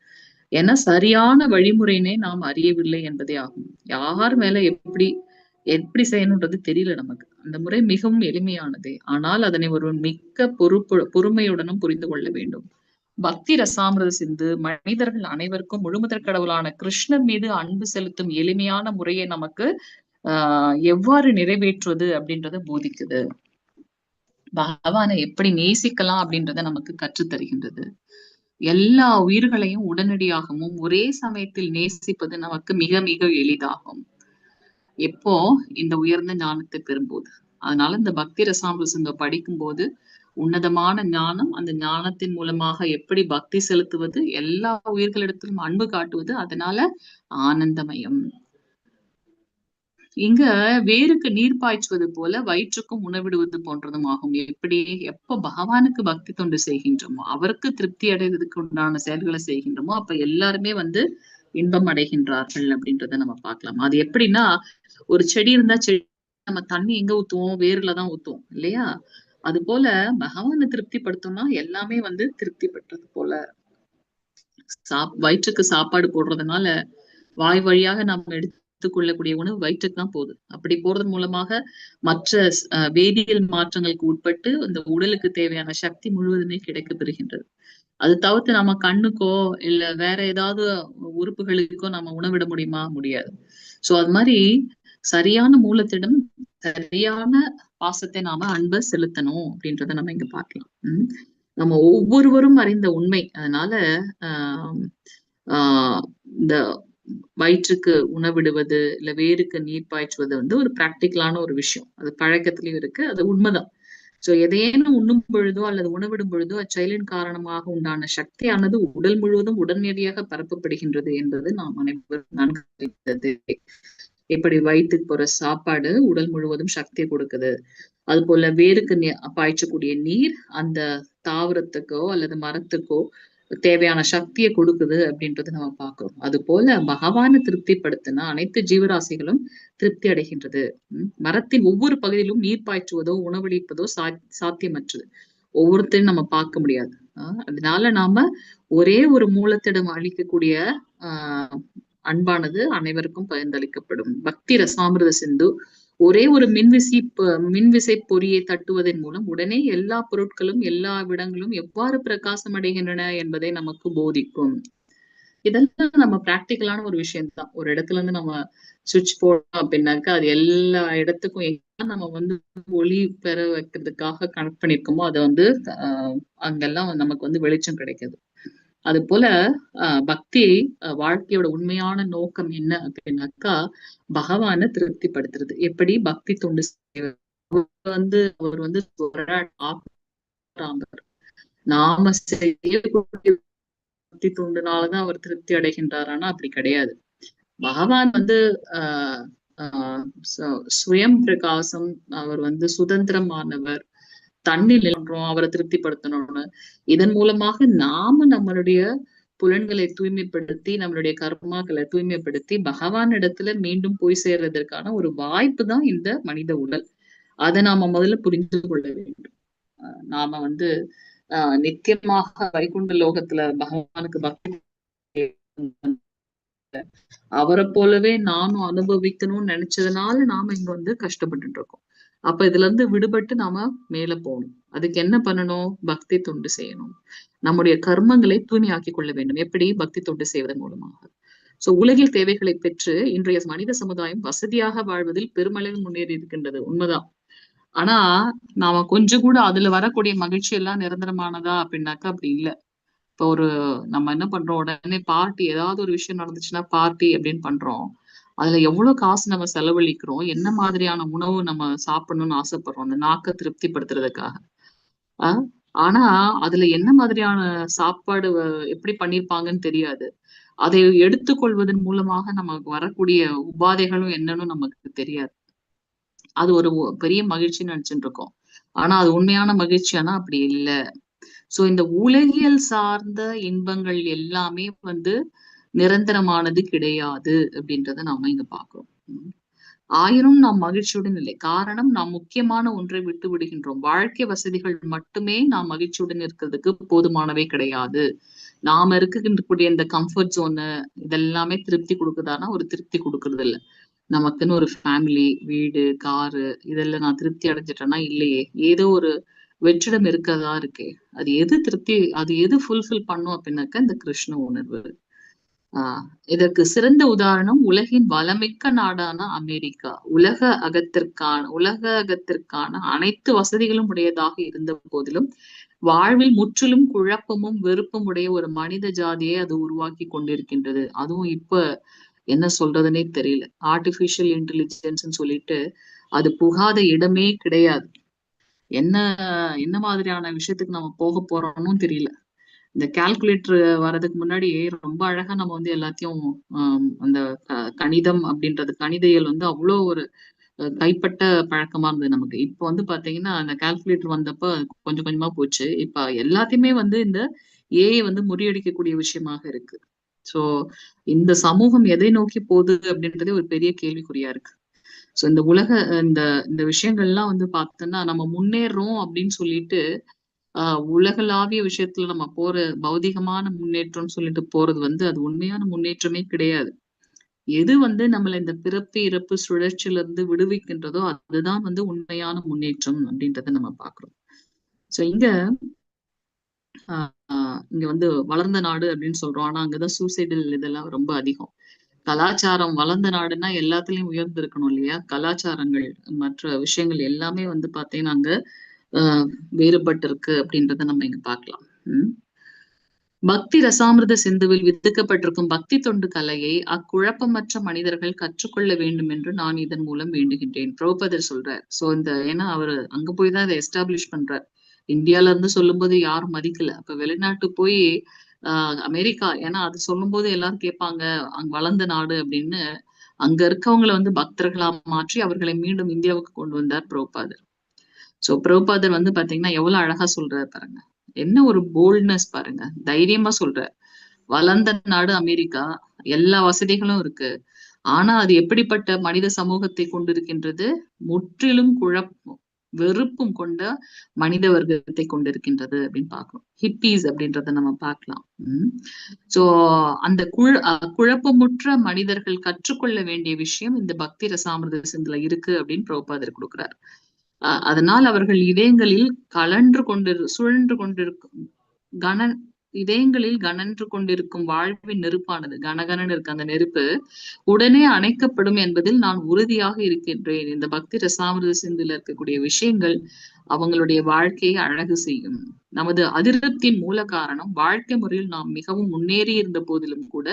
ஏன்னா சரியான வழிமுறையினை நாம் அறியவில்லை என்பதே ஆகும். யார் மேல எப்படி செய்யணுன்றது தெரியல நமக்கு. அந்த முறை மிகவும் எளிமையானதே, ஆனால் அதனை ஒருவன் மிக்க பொறுமையுடனும் புரிந்து கொள்ள வேண்டும். பக்தி ரசாமிரத சிந்து மனிதர்கள் அனைவருக்கும் முழுமுதற் கடவுளான கிருஷ்ணர் மீது அன்பு செலுத்தும் எளிமையான முறையை நமக்கு எவ்வாறு நிறைவேற்றுவது அப்படின்றத போதிக்குது. பகவானை எப்படி நேசிக்கலாம் அப்படின்றத நமக்கு கற்றுத் தருகின்றது. எல்லா உயிர்களையும் உடனடியாகவும் ஒரே சமயத்தில் நேசிப்பது நமக்கு மிக மிக எளிதாகும் எப்போ இந்த உயர்ந்த ஞானத்தை பெறும்போது. அதனால இந்த பக்தி ரசாமிர்த படிக்கும் போது உன்னதமான ஞானம், அந்த ஞானத்தின் மூலமாக எப்படி பக்தி செலுத்துவது, எல்லா உயிர்களிடத்திலும் அன்பு காட்டுவது, அதனால ஆனந்தமயம். இங்க வேருக்கு நீர் பாய்ச்சுவது போல வயிற்றுக்கும் உணவிடுவது போன்றதும் ஆகும். எப்படி எப்ப பகவானுக்கு பக்தி தொண்டு செய்கின்றோமோ, அவருக்கு திருப்தி அடைவதற்கு உண்டான செயல்களை செய்கின்றோமோ, அப்ப எல்லாருமே இன்பம் அடைகின்றார்கள் அப்படின்றத நம்ம பார்க்கலாம். அது எப்படின்னா, ஒரு செடி இருந்தா செடி நம்ம தண்ணி எங்க ஊத்துவோம்? வேர்லதான் ஊத்துவோம் இல்லையா? அது போல பகவானை திருப்திப்படுத்தோம்னா எல்லாமே திருப்தி பெற்றது போல. வயிற்றுக்கு சாப்பாடு போடுறதுனால வாய் வழியாக நம்ம எடுத்துக்கொள்ளக்கூடிய உணவு வயிற்றுக்கு தான் போகுது. அப்படி போறது மூலமாக மற்ற வேதியியல் மாற்றங்களுக்கு உட்பட்டு இந்த உடலுக்கு தேவையான சக்தி முழுவதுமே கிடைக்க பெறுகின்றது. அது தவிர்த்து நம்ம கண்ணுக்கோ இல்ல வேற ஏதாவது உறுப்புகளுக்கோ நம்ம உணவிட முடியுமா? முடியாது. சோ அது மாதிரி சரியான மூலத்திடம் சரியான பாசத்தை நாம அன்பை செலுத்தணும் அப்படின்றத நம்ம இங்க பார்க்கலாம். நம்ம ஒவ்வொருவரும் அறிந்த உண்மை. அதனால இந்த வயிற்றுக்கு உணவிடுவது இல்ல வேருக்கு நீர் பாய்ச்சுவது ஒரு பிராக்டிக்கலான ஒரு விஷயம். அது பழக்கத்திலயும் இருக்கு, அது உண்மைதான். சோ எதையேனும் உண்ணும் பொழுதோ அல்லது உணவிடும் பொழுதோ அச்செயலின் காரணமாக உண்டான சக்தியானது உடல் முழுவதும் உடனடியாக பரப்பப்படுகின்றது என்பது நாம் அனைவரும் நன்கு அறிந்தது. எப்படி வயிற்றுக்கு போற சாப்பாடு உடல் முழுவதும் சக்தியை கொடுக்குது, அது போல வேருக்கு பாய்ச்சக்கூடிய நீர் அந்த தாவரத்துக்கோ அல்லது மரத்துக்கோ தேவையான சக்தியை கொடுக்குது அப்படின்றத நம்ம பார்க்கிறோம். அது போல பகவானை திருப்திப்படுத்தினா அனைத்து ஜீவராசிகளும் திருப்தி அடைகின்றது. மரத்தின் ஒவ்வொரு பகுதியிலும் நீர் பாய்ச்சுவதோ உணவளிப்பதோ சாத்தியமற்றது. ஒவ்வொருத்தரையும் நம்ம பார்க்க முடியாது. அதனால நாம ஒரே ஒரு மூலத்திடம் அளிக்கக்கூடிய அன்பானது அனைவருக்கும் பகிர்ந்தளிக்கப்படும். பக்தி ரசாமிர்த சிந்து ஒரே ஒரு மின்விசை பொறியை தட்டுவதன் மூலம் உடனே எல்லா பொருட்களும் எல்லா விடங்களும் எவ்வாறு பிரகாசம் அடைகின்றன என்பதை நமக்கு போதிக்கும். இதெல்லாம் நம்ம பிராக்டிக்கலான ஒரு விஷயம் தான். ஒரு இடத்துல இருந்து நம்ம சுவிட்ச் போடுறோம் அப்படின்னாக்கா அது எல்லா இடத்துக்கும் எங்க நம்ம ஒளி பெற வைக்கிறதுக்காக கனெக்ட் பண்ணிருக்கோமோ அதை அங்கெல்லாம் நமக்கு வெளிச்சம் கிடைக்குது. அது போல பக்தி வாழ்க்கையோட உண்மையான நோக்கம் என்ன அப்படின்னாக்கா பகவானை திருப்திப்படுத்துறது. எப்படி பக்தி தொண்டு அவர் நாம செய்யக்கூடிய பக்தி தொண்டுனாலதான் அவர் திருப்தி அடைகின்றாரானா அப்படி கிடையாது. பகவான் சுயம் பிரகாசம், அவர் சுதந்திரமானவர், தண்ணில் அவரை திருப்திப்படுத்தணும்னு. இதன் மூலமாக நாம நம்மளுடைய புலன்களை தூய்மைப்படுத்தி நம்மளுடைய கர்மாக்களை தூய்மைப்படுத்தி பகவான் இடத்துல மீண்டும் போய் சேர்றதற்கான ஒரு வாய்ப்பு தான் இந்த மனித உடல். அதை நாம முதல்ல புரிந்து கொள்ள வேண்டும். நாம நித்தியமாக வைகுண்ட லோகத்துல பகவானுக்கு பக்தி அவரை போலவே நானும் அனுபவிக்கணும்னு நினைச்சதுனால நாம இங்க கஷ்டப்பட்டு இருக்கோம். அப்ப இதுல இருந்து விடுபட்டு நாம மேல போகணும். அதுக்கு என்ன பண்ணணும்? பக்தி தொண்டு செய்யணும். நம்முடைய கர்மங்களை தூய்மையாக்கி கொள்ள வேண்டும். எப்படி? பக்தி தொண்டு செய்வதன் மூலமாக. சோ உலகில் தேவைகளை பெற்று இன்றைய மனித சமுதாயம் வசதியாக வாழ்வதில் பெருமளவில் முன்னேறி இருக்கின்றது, உண்மைதான். ஆனா நாம கொஞ்சம் கூட அதுல வரக்கூடிய மகிழ்ச்சி எல்லாம் நிரந்தரமானதா அப்படின்னாக்கா அப்படி இல்லை. இப்போ நம்ம என்ன பண்றோம், உடனே பார்ட்டி, ஏதாவது ஒரு விஷயம் நடந்துச்சுன்னா பார்ட்டி அப்படின்னு பண்றோம். அதுல எவ்வளவு காசு நம்ம செலவழிக்கிறோம், என்ன மாதிரியான உணவு நம்ம சாப்பிடணும்னு ஆசைப்படுறோம் அந்த நாக்கை திருப்திப்படுத்துறதுக்காக. ஆனா அதுல என்ன மாதிரியான சாப்பாடு எப்படி பண்ணிருப்பாங்கன்னு தெரியாது. அதை எடுத்துக்கொள்வதன் மூலமாக நமக்கு வரக்கூடிய உபாதைகளும் என்னன்னு நமக்கு தெரியாது. அது ஒரு பெரிய மகிழ்ச்சின்னு நினைச்சுட்டு இருக்கோம். ஆனா அது உண்மையான மகிழ்ச்சியானா அப்படி இல்லை. சோ இந்த உலகியல் சார்ந்த இன்பங்கள் எல்லாமே நிரந்தரமானது கிடையாது அப்படின்றத நாம இங்க பாக்குறோம். ஆயினும் நாம் மகிழ்ச்சியுடன் இல்லை. காரணம், நாம் முக்கியமான ஒன்றை விட்டு விடுகின்றோம். வாழ்க்கை வசதிகள் மட்டுமே நாம் மகிழ்ச்சியுடன் இருக்கிறதுக்கு போதுமானவே கிடையாது. நாம இருக்கக்கூடிய இந்த கம்ஃபர்ட் ஜோனு இதெல்லாமே திருப்தி கொடுக்குதானா? ஒரு திருப்தி கொடுக்கறது இல்லை. நமக்குன்னு ஒரு ஃபேமிலி, வீடு, காரு இதெல்லாம் நான் திருப்தி அடைஞ்சிட்டேன்னா இல்லையே. ஏதோ ஒரு வெற்றிடம் இருக்கதா இருக்கே. அது எது திருப்தி, அது எது ஃபுல்ஃபில் பண்ணும் அப்படின்னாக்கா இந்த கிருஷ்ண உணர்வு. இதற்கு சிறந்த உதாரணம் உலகின் வளமிக்க நாடான அமெரிக்கா. உலக அகத்திற்கான அனைத்து வசதிகளும் உடையதாக இருந்த போதிலும் வாழ்வில் முற்றிலும் குழப்பமும் வெறுப்பும் உடைய ஒரு மனித ஜாதியை அது உருவாக்கி கொண்டிருக்கின்றது. அதுவும் இப்ப என்ன சொல்றதுன்னே தெரியல. ஆர்டிபிஷியல் இன்டெலிஜென்ஸ் சொல்லிட்டு அது புகாத இடமே கிடையாது. என்ன என்ன மாதிரியான விஷயத்துக்கு நம்ம போக போறோம்னு தெரியல. இந்த கால்குலேட்டர் வர்றதுக்கு முன்னாடி ரொம்ப அழகா நம்ம வந்து எல்லாத்தையும் அந்த கணிதம் அப்படின்றது, கணிதையல் வந்து அவ்வளோ ஒரு கைப்பட்ட பழக்கமா இருந்தது நமக்கு. இப்ப வந்து பாத்தீங்கன்னா அந்த கால்குலேட்டர் வந்தப்ப கொஞ்சம் கொஞ்சமா போச்சு. இப்ப எல்லாத்தையுமே வந்து இந்த ஏஐ வந்து முறியடிக்கக்கூடிய விஷயமாக இருக்கு. சோ இந்த சமூகம் எதை நோக்கி போகுது அப்படின்றதே ஒரு பெரிய கேள்விக்குறியா இருக்கு. சோ இந்த இந்த இந்த விஷயங்கள்லாம் வந்து பார்த்தோம்னா நம்ம முன்னேறோம் அப்படின்னு சொல்லிட்டு உலகளாவிய விஷயத்துல நம்ம போற பௌதிகமான முன்னேற்றம்னு சொல்லிட்டு போறது வந்து அது உண்மையான முன்னேற்றமே கிடையாது. எது வந்து நம்மள இந்த பிறப்பு இறப்பு சுழற்சியில இருந்து விடுவிக்கின்றதோ அதுதான் வந்து உண்மையான முன்னேற்றம் அப்படின்றத நம்ம பாக்குறோம். சோ இங்க இங்க வந்து வளர்ந்த நாடு அப்படின்னு சொல்றோம். ஆனா அங்கதான் சூசைடல் இதெல்லாம் ரொம்ப அதிகம். கலாச்சாரம் வளர்ந்த நாடுன்னா எல்லாத்துலயும் உயர்ந்து இருக்கணும் இல்லையா? கலாச்சாரங்கள் மற்ற விஷயங்கள் எல்லாமே வந்து பாத்தீங்கன்னா அங்க வேறுபட்டு இருக்கு அப்படின்றத நம்ம இங்க பார்க்கலாம். பக்தி ரசாமிர்த சிந்துவில் விதிக்கப்பட்டிருக்கும் பக்தி தொண்டு கலையை அக்குழப்பமற்ற மனிதர்கள் கற்றுக்கொள்ள வேண்டும் என்று நான் இதன் மூலம் வேண்டுகின்றேன். பிரபுபதர் சொல்றார். சோ இந்த ஏன்னா அவரு அங்க போய் தான் இதை எஸ்டாப்ளிஷ் பண்றார். இந்தியால இருந்து சொல்லும் போது யாரும் மதிக்கல. அப்ப வெளிநாட்டு போய் அமெரிக்கா, ஏன்னா அது சொல்லும் போது எல்லாரும் கேட்பாங்க அங்க வளர்ந்த நாடு அப்படின்னு. அங்க இருக்கவங்களை வந்து பக்தர்களா மாற்றி அவர்களை மீண்டும் இந்தியாவுக்கு கொண்டு வந்தார் பிரபுபாதர். சோ பிரபுபாதர் வந்து பாத்தீங்கன்னா எவ்வளவு அழகா சொல்றாரு பாருங்க. என்ன ஒரு போல்ட்னஸ் பாருங்க. தைரியமா சொல்றார். வளர்ந்த நாடு அமெரிக்கா, எல்லா வசதிகளும் இருக்கு. ஆனா அது எப்படிப்பட்ட மனித சமூகத்தை கொண்டிருக்கின்றது? முற்றிலும் வெறுப்பும் கொண்ட மனித வர்க்கத்தை கொண்டிருக்கின்றது அப்படின்னு பாக்குறோம். ஹிப்பீஸ் அப்படின்றத நம்ம பார்க்கலாம். சோ அந்த குழப்பமுற்ற மனிதர்கள் கற்றுக்கொள்ள வேண்டிய விஷயம் இந்த பக்தி ரசாமிர்த சிந்துல இருக்கு அப்படின்னு பிரபுபாதர் கொடுக்கிறார். அதனால் அவர்கள் இதயங்களில் சுழன்று கொண்டிருக்கும் இதயங்களில் கனன்று கொண்டிருக்கும் வாழ்வின் நெருப்பானது, கனகனன்னு இருக்கு அந்த நெருப்பு, உடனே அணைக்கப்படும் என்பதில் நான் உறுதியாக இருக்கின்றேன். இந்த பக்தி ரசாமிர்த சிந்துல இருக்கக்கூடிய விஷயங்கள் அவங்களுடைய வாழ்க்கையை அழகு செய்யும். நமது அதிருப்தியின் மூல காரணம் வாழ்க்கை முறையில் நாம் மிகவும் முன்னேறி இருந்த போதிலும் கூட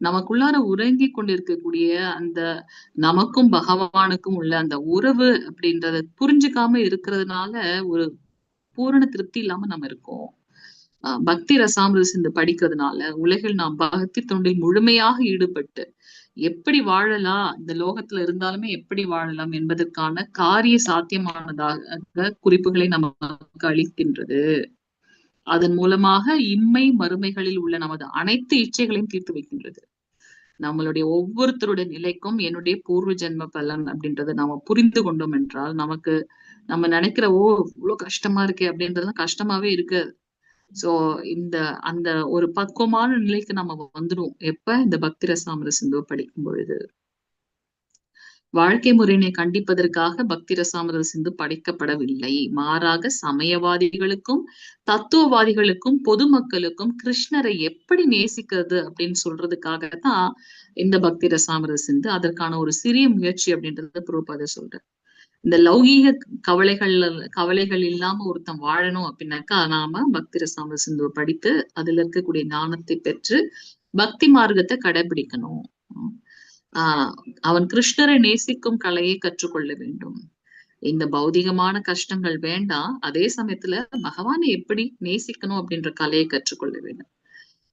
நமக்குள்ளார உறங்கி கொண்டிருக்கக்கூடிய அந்த நமக்கும் பகவானுக்கும் உள்ள அந்த உறவு அப்படின்றத புரிஞ்சுக்காம இருக்கிறதுனால ஒரு பூரண திருப்தி இல்லாம நம்ம இருக்கோம். பக்தி ரசாமிர்த சிந்து படிக்கிறதுனால உலகில் நாம் பக்தி தொண்டில் முழுமையாக ஈடுபட்டு எப்படி வாழலாம், இந்த லோகத்துல இருந்தாலுமே எப்படி வாழலாம் என்பதற்கான காரிய சாத்தியமானதாக குறிப்புகளை நமக்கு அளிக்கின்றது. அதன் மூலமாக இம்மை மறுமைகளில் உள்ள நமது அனைத்து இச்சைகளையும் தீர்த்து வைக்கின்றது. நம்மளுடைய ஒவ்வொருத்தருடைய நிலைக்கும் என்னுடைய பூர்வ ஜென்ம பலன் அப்படின்றத நாம புரிந்து கொண்டோம் என்றால் நமக்கு நம்ம நினைக்கிற இவ்வளவு கஷ்டமா இருக்கே அப்படின்றதுலாம் கஷ்டமாவே இருக்காது. சோ அந்த ஒரு பக்குவமான நிலைக்கு நம்ம வந்துடும் எப்ப இந்த பக்தி ரசாமிர்த சிந்துவை படிக்கும் பொழுது. வாழ்க்கை முறையினை கண்டிப்பதற்காக பக்தி ரசாமிர்த சிந்து படைக்கப்படவில்லை. மாறாக சமயவாதிகளுக்கும் தத்துவவாதிகளுக்கும் பொதுமக்களுக்கும் கிருஷ்ணரை எப்படி நேசிக்கிறது அப்படின்னு சொல்றதுக்காகத்தான் இந்த பக்தி ரசாமிர்த சிந்து. அதற்கான ஒரு சிறிய முயற்சி அப்படின்றத பிரபுபாதர் சொல்றார். இந்த லௌகீக கவலைகள் இல்லாம ஒருத்தன் வாழணும் அப்படின்னாக்கா நாம பக்தி ரசாமிர்த சிந்துவை படித்து அதுல இருக்கக்கூடிய ஞானத்தை பெற்று பக்தி மார்க்கத்தை கடைபிடிக்கணும். அவன் கிருஷ்ணரை நேசிக்கும் கலையை கற்றுக்கொள்ள வேண்டும். இந்த பௌதிகமான கஷ்டங்கள் வேண்டாம். அதே சமயத்துல பகவானை எப்படி நேசிக்கணும் அப்படின்ற கலையை கற்றுக்கொள்ள வேண்டும்.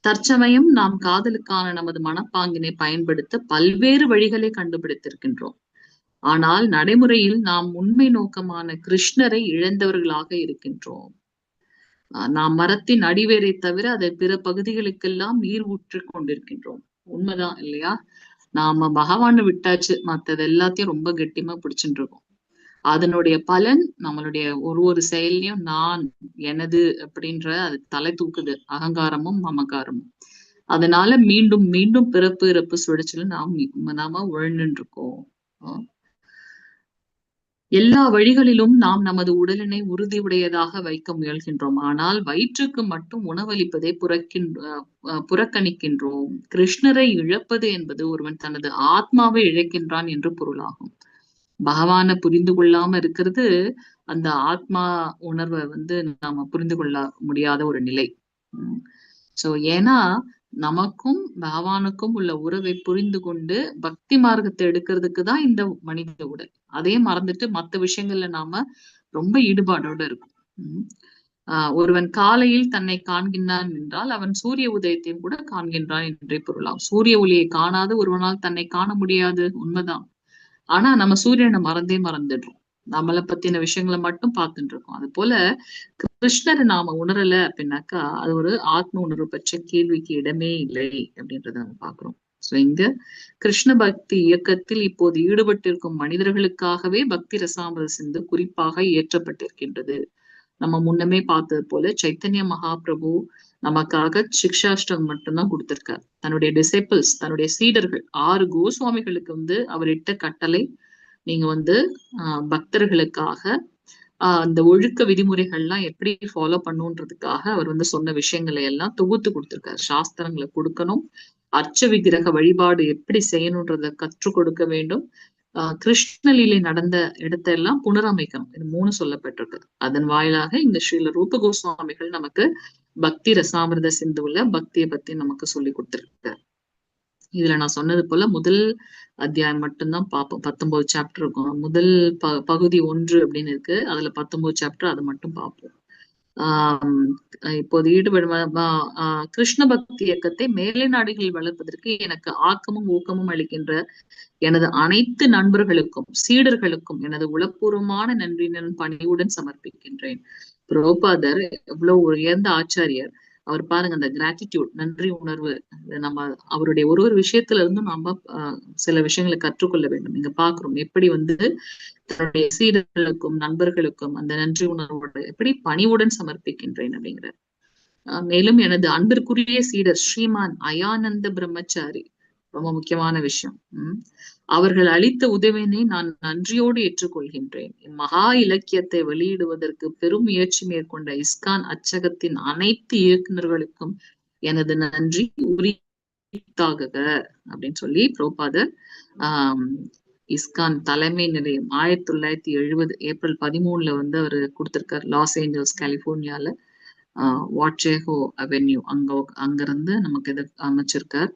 தற்சமயம் நாம் காதலுக்கான நமது மனப்பாங்கினை பயன்படுத்த பல்வேறு வழிகளை கண்டுபிடித்திருக்கின்றோம். ஆனால் நடைமுறையில் நாம் உண்மை நோக்கமான கிருஷ்ணரை இழந்தவர்களாக இருக்கின்றோம். நாம் மரத்தின் அடிவேரை தவிர அதை பிற பகுதிகளுக்கெல்லாம் நீர் ஊற்றி கொண்டிருக்கின்றோம். உண்மைதான் இல்லையா? நாம பகவானை விட்டாச்சு, மத்தது எல்லாத்தையும் ரொம்ப கெட்டியமா பிடிச்சுட்டு இருக்கோம். அதனுடைய பலன் நம்மளுடைய ஒரு செயலையும் நான் எனது அப்படின்ற அது தலை தூக்குது, அகங்காரமும் மமகாரமும். அதனால மீண்டும் மீண்டும் பிறப்பு இறப்பு சுழற்சியில நாம உழந்துட்டு இருக்கோம். எல்லா வழிகளிலும் நாம் நமது உடலினை உறுதியுடையதாக வைக்க முயல்கின்றோம். ஆனால் வயிற்றுக்கு மட்டும் உணவளிப்பதை புறக்கணிக்கின்றோம். கிருஷ்ணரை இழப்பது என்பது ஒருவன் தனது ஆத்மாவை இழக்கின்றான் என்று பொருளாகும். பகவானை புரிந்து கொள்ளாம இருக்கிறது அந்த ஆத்மா உணர்வை நாம புரிந்து கொள்ள முடியாத ஒரு நிலை. சோ ஏன்னா நமக்கும் பகவானுக்கும் உள்ள உறவை புரிந்து கொண்டு பக்தி மார்க்கத்தை எடுக்கிறதுக்கு தான் இந்த மனித உடல். அதே மறந்துட்டு மற்ற விஷயங்கள்ல நாம ரொம்ப ஈடுபாடோட இருக்கும். ஒருவன் காலையில் தன்னை காண்கின்றான் என்றால் அவன் சூரிய உதயத்தையும் கூட காண்கின்றான் என்றே பொருளாம். சூரிய ஒளியை காணாத ஒருவனால் தன்னை காண முடியாது, உண்மைதான். ஆனா நம்ம சூரியனை மறந்துடுறோம். நம்மளை பத்தின விஷயங்களை மட்டும் பார்த்துட்டு இருக்கோம். அது போல கிருஷ்ணரை நாம உணரல அப்படின்னாக்கா அது ஒரு ஆத்ம உணர்வு பற்றிய கேள்விக்கு இடமே இல்லை அப்படின்றத நம்ம பாக்குறோம். சோ இங்க கிருஷ்ண பக்தி இயக்கத்தில் இப்போது ஈடுபட்டிருக்கும் மனிதர்களுக்காகவே பக்தி ரசாமிர்த சிந்து குறிப்பாக இயற்றப்பட்டிருக்கின்றது. நம்ம முன்னமே பார்த்தது போல சைத்தன்ய மகாபிரபு நமக்காக சிக்ஷாஷ்டம் மட்டும்தான் கொடுத்திருக்காரு. தன்னுடைய டிசைபிள்ஸ், தன்னுடைய சீடர்கள் 6 கோஸ்வாமிகளுக்கு அவர் இட்ட கட்டளை, நீங்க பக்தர்களுக்காக அந்த ஒழுக்க விதிமுறைகள்லாம் எப்படி ஃபாலோ பண்ணுன்றதுக்காக அவர் சொன்ன விஷயங்களை எல்லாம் தொகுத்து கொடுத்திருக்காரு. சாஸ்திரங்களை கொடுக்கணும், அர்ச்ச விக்கிரக வழிபாடு எப்படி செய்யணுன்றத கற்றுக் கொடுக்க வேண்டும், கிருஷ்ணலீலை நடந்த இடத்தெல்லாம் புனரமைக்கணும். இது 3 சொல்லப்பட்டிருக்கு. அதன் வாயிலாக இந்த ஸ்ரீல ரூப கோஸ்வாமிகள் நமக்கு பக்தி ரசாமிர்த சிந்துவுல பக்தியை பத்தி நமக்கு சொல்லி கொடுத்திருக்காரு. இதுல நான் சொன்னது போல முதல் அத்தியாயம் மட்டும்தான் பார்ப்போம். 19 சாப்டர் இருக்கும். முதல் பகுதி 1 அப்படின்னு இருக்கு, அதுல 19 சாப்டர், அதை மட்டும் பார்ப்போம். இப்போது கிருஷ்ண பக்தி இயக்கத்தை மேலை நாடுகளில் வளர்ப்பதற்கு எனக்கு ஆக்கமும் ஊக்கமும் அளிக்கின்ற எனது அனைத்து நண்பர்களுக்கும் சீடர்களுக்கும் எனது உளப்பூர்வமான நன்றியின் பணியுடன் சமர்ப்பிக்கின்றேன். பிரபுபாதர் எவ்வளவு உயர்ந்த ஆச்சாரியர். அவர் பாருங்க, அந்த கிராட்டிடியூட், நன்றி உணர்வு, நம்ம அவருடைய ஒரு விஷயத்துல இருந்தும் நம்ம சில விஷயங்களை கற்றுக்கொள்ள வேண்டும். இங்க பாக்குறோம் எப்படி தன்னுடைய சீடர்களுக்கும் நண்பர்களுக்கும் அந்த நன்றி உணர்வோடு எப்படி பணிவுடன் சமர்ப்பிக்கின்றேன் அப்படிங்கிற. மேலும் எனது அன்பிற்குரிய சீடர் ஸ்ரீமான் அயானந்த பிரம்மச்சாரி, ரொம்ப முக்கியமான விஷயம். அவர்கள் அளித்த உதவினை நான் நன்றியோடு ஏற்றுக்கொள்கின்றேன். மகா இலக்கியத்தை வெளியிடுவதற்கு பெரும் முயற்சி மேற்கொண்ட இஸ்கான் அச்சகத்தின் அனைத்து இயக்குநர்களுக்கும் எனது நன்றி உரித்தாக அப்படின்னு சொல்லி பிரபுபாதர் இஸ்கான் தலைமை நிலையம் 1970 ஏப்ரல் 13 அவரு கொடுத்திருக்காரு. லாஸ் ஏஞ்சல்ஸ் கலிபோர்னியால வாட்சேஹோ அவென்யூ அங்கிருந்து நமக்கு இதை அமைச்சிருக்கார்.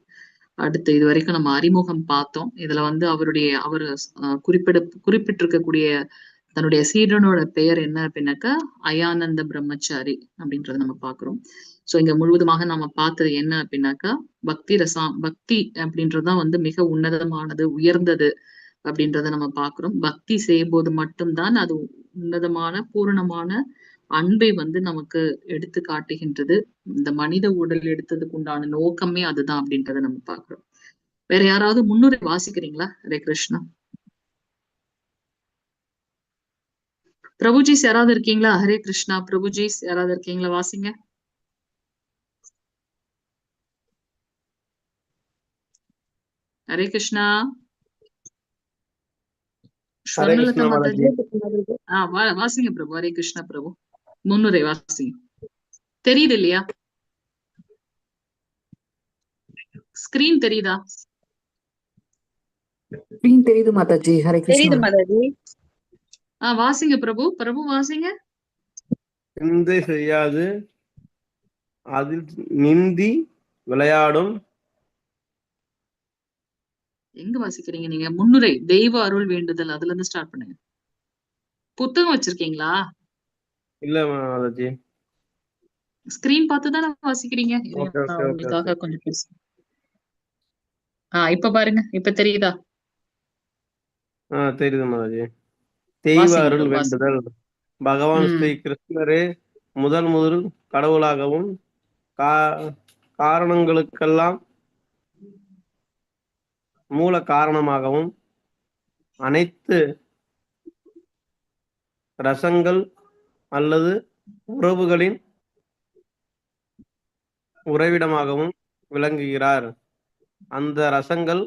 அடுத்து இது வரைக்கும் நம்ம அறிமுகம் பார்த்தோம். இதுல அவர் குறிப்பிட்டிருக்கக்கூடிய தன்னுடைய சீடனோட பெயர் என்ன அப்படின்னாக்கா அயானந்த பிரம்மச்சாரி அப்படின்றத நம்ம பாக்குறோம். சோ இங்க முழுவதுமாக நம்ம பார்த்தது என்ன அப்படின்னாக்கா பக்தி அப்படின்றதுதான் மிக உன்னதமானது, உயர்ந்தது அப்படின்றத நம்ம பாக்குறோம். பக்தி செய்யும் போது மட்டும்தான் அது உன்னதமான பூரணமான அன்பை நமக்கு எடுத்து காட்டுகின்றது. இந்த மனித உடல் எடுத்ததுக்கு உண்டான நோக்கமே அதுதான் அப்படின்றத நம்ம பாக்குறோம். வேற யாராவது முன்னுரை வாசிக்கிறீங்களா? ஹரே கிருஷ்ணா. பிரபுஜிஸ் யாராவது இருக்கீங்களா? ஹரே கிருஷ்ணா. பிரபுஜிஸ் யாராவது இருக்கீங்களா? வாசிங்க. ஹரே கிருஷ்ணா. வாசிங்க பிரபு. ஹரே கிருஷ்ணா பிரபு. முன்னுரை வாசிங்க. தெரியுது இல்லையா? ஸ்கிரீன் தெரியுதா? ஸ்கிரீன் தெரியுது மாதாஜி. ஹரே கிருஷ்ணா. தெரியுது மாதாஜி. வாசிங்க பிரபு. பிரபு வாசிங்க. சிந்தை செய்யாது அதில் நிந்தி விளையாடும். எங்க வாசிக்கிறீங்க நீங்க? முன்னுரை, தெய்வ அருள் வேண்டுதல், அதுல இருந்து ஸ்டார்ட் பண்ணுங்க. புத்தகம் வச்சிருக்கீங்களா? இல்ல மாதாஜி. ஸ்கிரீன் பார்த்து தானே வாசிக்கிறீங்க. உங்களுக்காக கொஞ்சம் பேச. இப்ப பாருங்க, இப்ப தெரியுதா? தெரியுது மாதாஜி. தெய்வ அருள் வேண்டுதல். பகவான் ஸ்ரீ கிருஷ்ணரே முதல் கடவுளாகவும் காரணங்களுக்கெல்லாம் மூல காரணமாகவும் அனைத்து ரசங்கள் அல்லது உறவுகளின் உறைவிடமாகவும் விளங்குகிறார். அந்த ரசங்கள்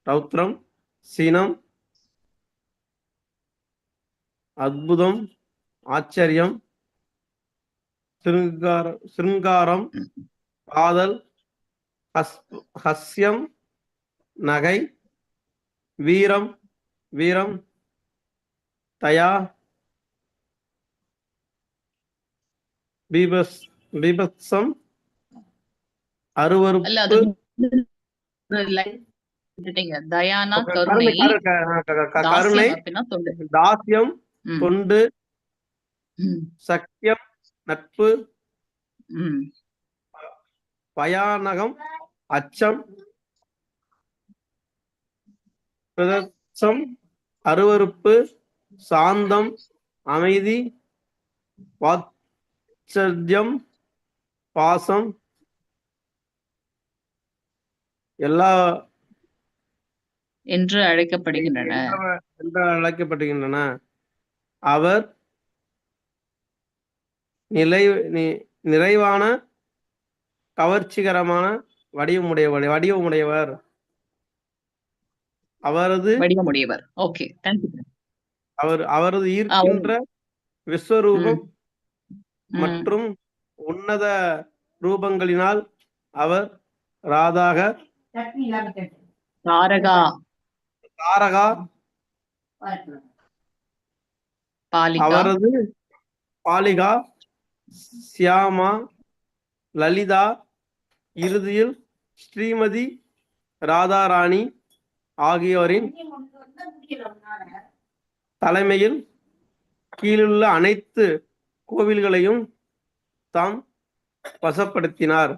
ரௌத்ரம், சீனம், அற்புதம், ஆச்சரியம், சிருங்காரம், காதல், ஹஸ்யம், நகை, வீரம், தயா, பீபத்சம், அல்ல அது அருவருப்பு, தயானா கருணை, கருணை, அப்படின்னா தொண்டு. தாசியம், தொண்டு, சக்கியம், நட்பு, பயானகம், அச்சம், பிரதட்சம், அருவருப்பு, சாந்தம், அமைதி, வாத்சல்யம், பாசம், எல்லா என்று அழைக்கப்படுகின்றன. அவர் நிறைவான கவர்ச்சிகரமான வடிவமுடையவர். Okay, thank you. அவரது ஈர்க்கின்ற விஸ்வரூபம் மற்றும் உன்னத ரூபங்களினால் அவர் தாரகா, அவரது பாலிகா, சியாமா, லலிதா, இறுதியில் ஸ்ரீமதி ராதாராணி ஆகியோரின் தலைமையில் கீழுள்ள அனைத்து கோவில்களையும் தாம் வசப்படுத்தினார்.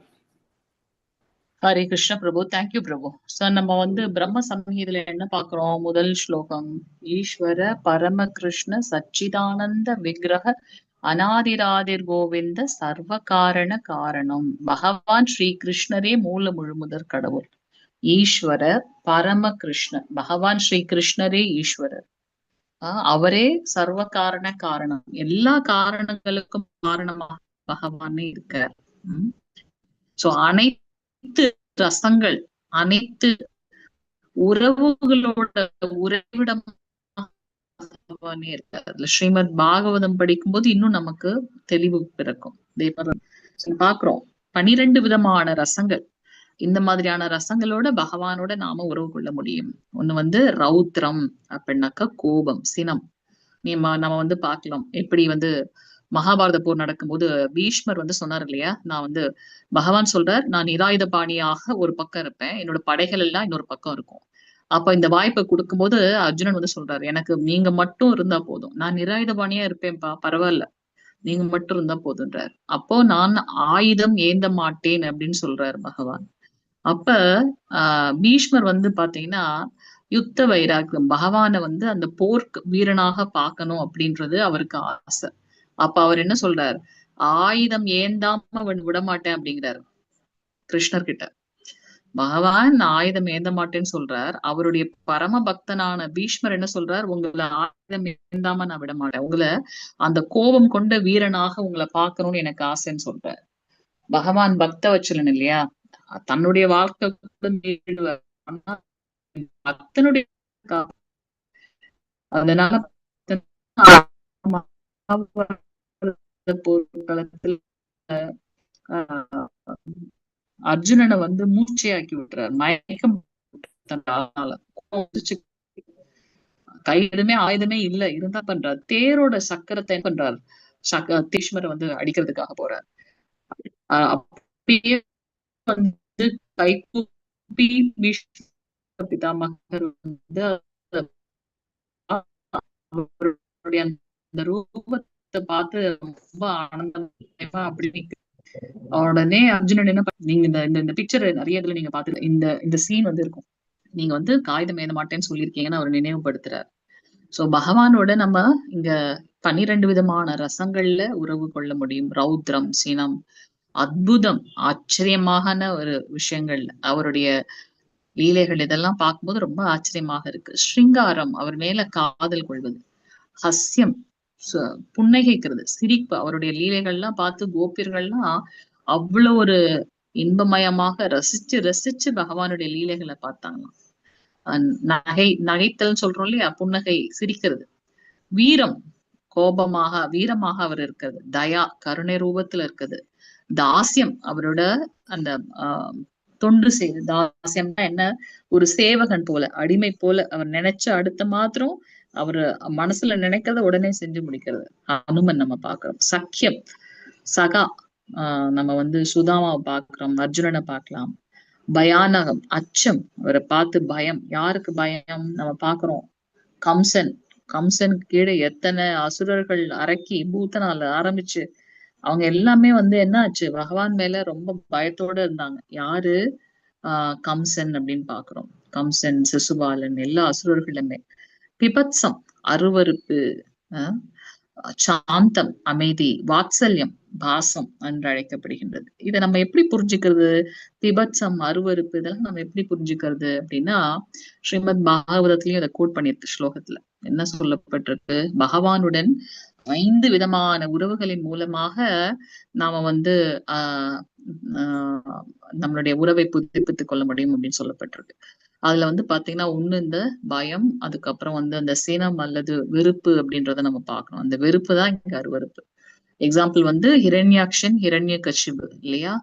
ஹரே கிருஷ்ண பிரபு, தேங்க்யூ பிரபு. சார், நம்ம வந்து பிரம்ம சம்ஹிதையில என்ன பாக்குறோம்? முதல் ஸ்லோகம், ஈஸ்வர பரம கிருஷ்ண சச்சிதானந்த விக்கிரக அநாதிராதிர் கோவிந்த சர்வ காரண காரணம். பகவான் ஸ்ரீ கிருஷ்ணரே மூல முழுமுதற் கடவுள். ஈஸ்வர பரம கிருஷ்ணர், பகவான் ஸ்ரீ கிருஷ்ணரே ஈஸ்வரர். அவரே சர்வ காரண காரணம், எல்லா காரணங்களுக்கும் காரணமாக பகவானே இருக்கார். சோ அனைத்து ரசங்கள், அனைத்து உறவுகளோட உறைவிடம் பகவானே இருக்கார். ஸ்ரீமத் பாகவதம் படிக்கும் போது இன்னும் நமக்கு தெளிவு பிறக்கும். பாக்குறோம் 12 விதமான ரசங்கள். இந்த மாதிரியான ரசங்களோட பகவானோட நாம உறவு கொள்ள முடியும். ஒண்ணு வந்து ரௌத்ரம் அப்படின்னாக்கா கோபம், சினம். நம்ம வந்து பார்க்கலாம் எப்படி வந்து மகாபாரத போர் நடக்கும்போது பீஷ்மர் வந்து சொன்னார் இல்லையா, நான் வந்து பகவான் சொல்றார், நான் நிராயுத பாணியாக ஒரு பக்கம் இருப்பேன், என்னோட படைகள் எல்லாம் இன்னொரு பக்கம் இருக்கும். அப்ப இந்த வாய்ப்பை கொடுக்கும்போது அர்ஜுனன் வந்து சொல்றாரு, எனக்கு நீங்க மட்டும் இருந்தா போதும், நான் நிராயுத பாணியா இருப்பேன்ப்பா, பரவாயில்ல, நீங்க மட்டும் இருந்தா போதுன்றார். அப்போ நான் ஆயுதம் ஏந்த மாட்டேன் அப்படின்னு சொல்றாரு பகவான். அப்ப பீஷ்மர் வந்து பாத்தீங்கன்னா யுத்த வைராக்கியம், பகவானை வந்து அந்த போர்க்கு வீரனாக பார்க்கணும் அப்படின்றது அவருக்கு ஆசை. அப்ப அவர் என்ன சொல்றார், ஆயுதம் ஏந்தாம விட மாட்டேன் அப்படிங்கிறாரு கிருஷ்ணர் கிட்ட. பகவான் ஆயுதம் ஏந்த மாட்டேன்னு சொல்றார். அவருடைய பரம பக்தனான பீஷ்மர் என்ன சொல்றார், உங்களை ஆயுதம் ஏந்தாம நான் விட மாட்டேன், உங்களை அந்த கோபம் கொண்ட வீரனாக உங்களை பார்க்கணும்னு எனக்கு ஆசைன்னு சொல்றார். பகவான் பக்த வச்சலன் இல்லையா, தன்னுடைய வாழ்க்கை பக்தனுடைய, அதனால அர்ஜுனனை வந்து மூச்சையாக்கி விட்டுறாரு, மயக்கம். கை எதுவுமே ஆயுதமே இல்ல, இருந்தா பண்றாரு, தேரோட சக்கரத்தை என்ன பண்றாரு, தீஷ்மரை வந்து அடிக்கிறதுக்காக போறார். அப்படியே வந்து கைகூப்பி பிதாமகர் வந்து அவருடைய அந்த ரூபத்தை பார்த்து ரொம்ப ஆனந்தமா அப்படி உடனே அர்ஜுனன் என்ன நீங்க இந்த பிக்சர் நிறைய இதுல நீங்க பாத்து இந்த சீன் வந்து இருக்கும், நீங்க வந்து காகிதம் ஏத மாட்டேன்னு சொல்லியிருக்கீங்கன்னு அவர் நினைவுபடுத்துறாரு. சோ பகவானோட நம்ம இங்க 12 விதமான ரசங்கள்ல உறவு கொள்ள முடியும். ரௌத்ரம், சினம், அற்புதம், ஆச்சரியமான ஒரு விஷயங்கள், அவருடைய லீலைகள், இதெல்லாம் பார்க்கும்போது ரொம்ப ஆச்சரியமாக இருக்கு. ஸ்ருங்காரம், அவர் மேல காதல் கொள்வது. ஹஸ்யம், புன்னகைக்கிறது, சிரிப்பு. அவருடைய லீலைகள்லாம் பார்த்து கோபியர்கள்லாம் அவ்வளவு ஒரு இன்பமயமாக ரசிச்சு ரசிச்சு பகவானுடைய லீலைகளை பார்த்தாங்களாம். நகைத்தல் சொல்றோம் இல்லையா, புன்னகை, சிரிக்கிறது. வீரம், கோபமாக வீரமாக அவர் இருக்கிறது, தயா கருணை ரூபத்துல இருக்குது, தாசியம் அவரோட அந்த தொண்டு செய்து, தாசியம்னா என்ன, ஒரு சேவகன் போல அடிமை போல அவர் நினைச்ச அடுத்த மாத்திரம் அவரு மனசுல நினைக்கிறத உடனே செஞ்சு முடிக்கிறது ஹனுமன் நம்ம பாக்குறோம். சக்கியம் சகா நம்ம வந்து சுதாமாவை பாக்குறோம், அர்ஜுனனை பார்க்கலாம். பயானகம் அச்சம், அவரை பார்த்து பயம், யாருக்கு பயம் நம்ம பாக்குறோம், கம்சன், கம்சன் கீழே எத்தனை அசுரர்கள் அரக்கி பூத்தனால ஆரம்பிச்சு அவங்க எல்லாமே வந்து என்ன ஆச்சு, பகவான் மேல ரொம்ப பயத்தோட இருந்தாங்க. யாரு கம்சன் அப்படின்னு பாக்குறோம், கம்சன் சிசுபாலன் எல்லா அசுரர்களுமே. பிபத்சம் அருவருப்பு, சாந்தம் அமைதி, வாத்சல்யம் பாசம் என்று அழைக்கப்படுகின்றது. இதை நம்ம எப்படி புரிஞ்சுக்கிறது, பிபத்சம் அருவருப்பு இதெல்லாம் நம்ம எப்படி புரிஞ்சுக்கிறது அப்படின்னா, ஸ்ரீமத் பாகவதத்திலயும் அதை கோட் பண்ணிருக்கு ஸ்லோகத்துல. என்ன சொல்லப்பட்டிருக்கு, பகவானுடன் 5 விதமான உறவுகளின் மூலமாக நாம வந்து நம்மளுடைய உறவை புதுப்பித்துக் கொள்ள முடியும் அப்படின்னு சொல்லப்பட்டிருக்கு. அதுல வந்து பாத்தீங்கன்னா ஒண்ணு இந்த பயம், அதுக்கப்புறம் வந்து அந்த சினம் அல்லது வெறுப்பு அப்படின்றத நம்ம பார்க்கணும். அந்த வெறுப்பு தான் இங்க அருவருப்பு. எக்ஸாம்பிள் வந்து ஹிரண்யாக்ஷன் ஹிரண்யகசிபு இல்லையா,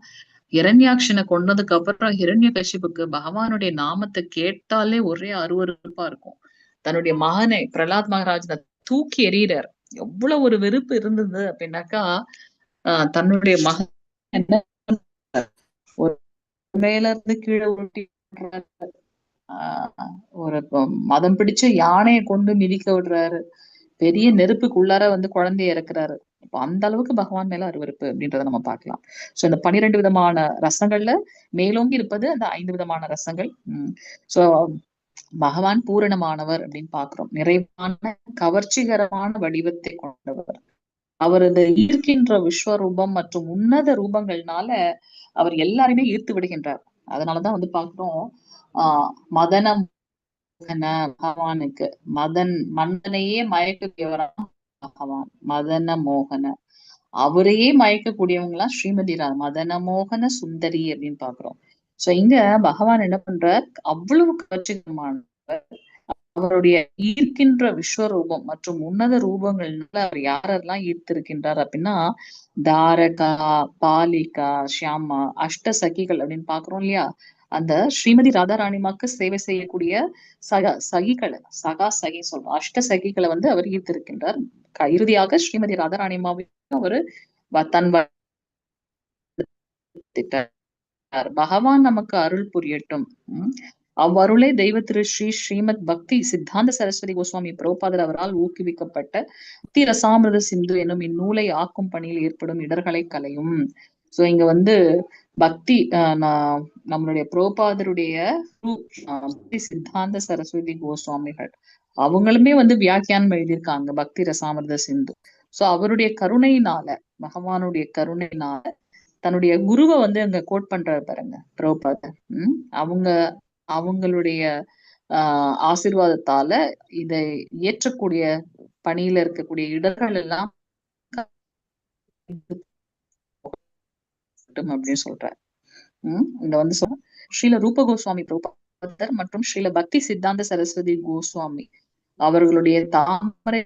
ஹிரண்யாக்ஷனை கொண்டதுக்கு அப்புறம் ஹிரண்யகசிபுக்கு பகவானுடைய நாமத்தை கேட்டாலே ஒரே அருவருப்பா இருக்கும். தன்னுடைய மகனை பிரலாத் மகாராஜனை தூக்கி எறிகிறார். எவ்வளவு ஒரு வெறுப்பு இருந்தது அப்படின்னாக்கா, தன்னுடைய மகன் என்ன மேல இருந்து கீழே உருட்டி ஒரு மதம் பிடிச்ச யானையை கொண்டு மிதிக்க விடுறாரு, பெரிய நெருப்புக்குள்ளார வந்து குழந்தைய இறக்குறாரு. இப்போ அந்த அளவுக்கு பகவான் மேல அருவருப்பு அப்படின்றத நம்ம பார்க்கலாம். சோ இந்த 12 விதமான ரசங்கள்ல மேலோங்கி இருப்பது அந்த 5 விதமான ரசங்கள். சோ பகவான் பூரணமானவர் அப்படின்னு பாக்குறோம், நிறைவான கவர்ச்சிகரமான வடிவத்தை கொண்டவர். அவரது ஈர்க்கின்ற விஸ்வரூபம் மற்றும் உன்னத ரூபங்கள்னால அவர் எல்லாருமே ஈர்த்து விடுகின்றார். அதனாலதான் வந்து பாக்குறோம் மதன பகவானுக்கு மன்னனையே மயக்கக்கூடியவரா பகவான் மதன மோகன, அவரையே மயக்கக்கூடியவங்களா ஸ்ரீமதி மதன மோகன சுந்தரி அப்படின்னு பாக்குறோம். சோ இங்க பகவான் என்ன பண்றார், அவ்வளவு கவர்ச்சிகரமானவர். அவருடைய ஈர்க்கின்ற விஸ்வரூபம் மற்றும் உன்னத ரூபங்கள்னால அவர் யாரெல்லாம் ஈர்த்திருக்கின்றார் அப்படின்னா, தாரகா, பாலிகா, ஷியாமா, அஷ்ட சகிகள் அப்படின்னு பாக்குறோம் இல்லையா, அந்த ஸ்ரீமதி ராதாராணிமாக்கு சேவை செய்யக்கூடிய சகா சகி சொல்றோம், அஷ்ட சகிகளை வந்து அவர் ஈர்த்திருக்கின்றார். இறுதியாக ஸ்ரீமதி ராதாராணிமாவையும் அவரு தன் பகவான் நமக்கு அருள் புரியட்டும். அவ்வருளே தெய்வ திரு ஸ்ரீமத் பக்தி சித்தாந்த சரஸ்வதி கோஸ்வாமி பிரபுபாதர் அவரால் ஊக்குவிக்கப்பட்ட பக்தி ரசாமிருத சிந்து என்னும் இந்நூலை ஆக்கும் பணியில் ஏற்படும் இடர்களை கலையும். சோ இங்க வந்து பக்தி நம்மளுடைய பிரபுபாதருடைய பக்தி சித்தாந்த சரஸ்வதி கோஸ்வாமிகள் அவங்களுமே வந்து வியாக்கியானம் எழுதியிருக்காங்க பக்தி ரசாமிருத சிந்து. சோ அவருடைய கருணையினால, பகவானுடைய கருணையினால தன்னுடைய குருவை வந்து அங்க கோட் பண்றாரு பாருங்க பிரபுபாதர். அவங்களுடைய ஆசீர்வாதத்தால இதை இயற்றக்கூடிய பணியில இருக்கக்கூடிய இடர்கள் எல்லாம் அப்படின்னு சொல்றாரு. இங்க வந்து ஸ்ரீல ரூப கோஸ்வாமி பிரபுபாதர் மற்றும் ஸ்ரீல பக்தி சித்தாந்த சரஸ்வதி கோஸ்வாமி அவர்களுடைய தாமரை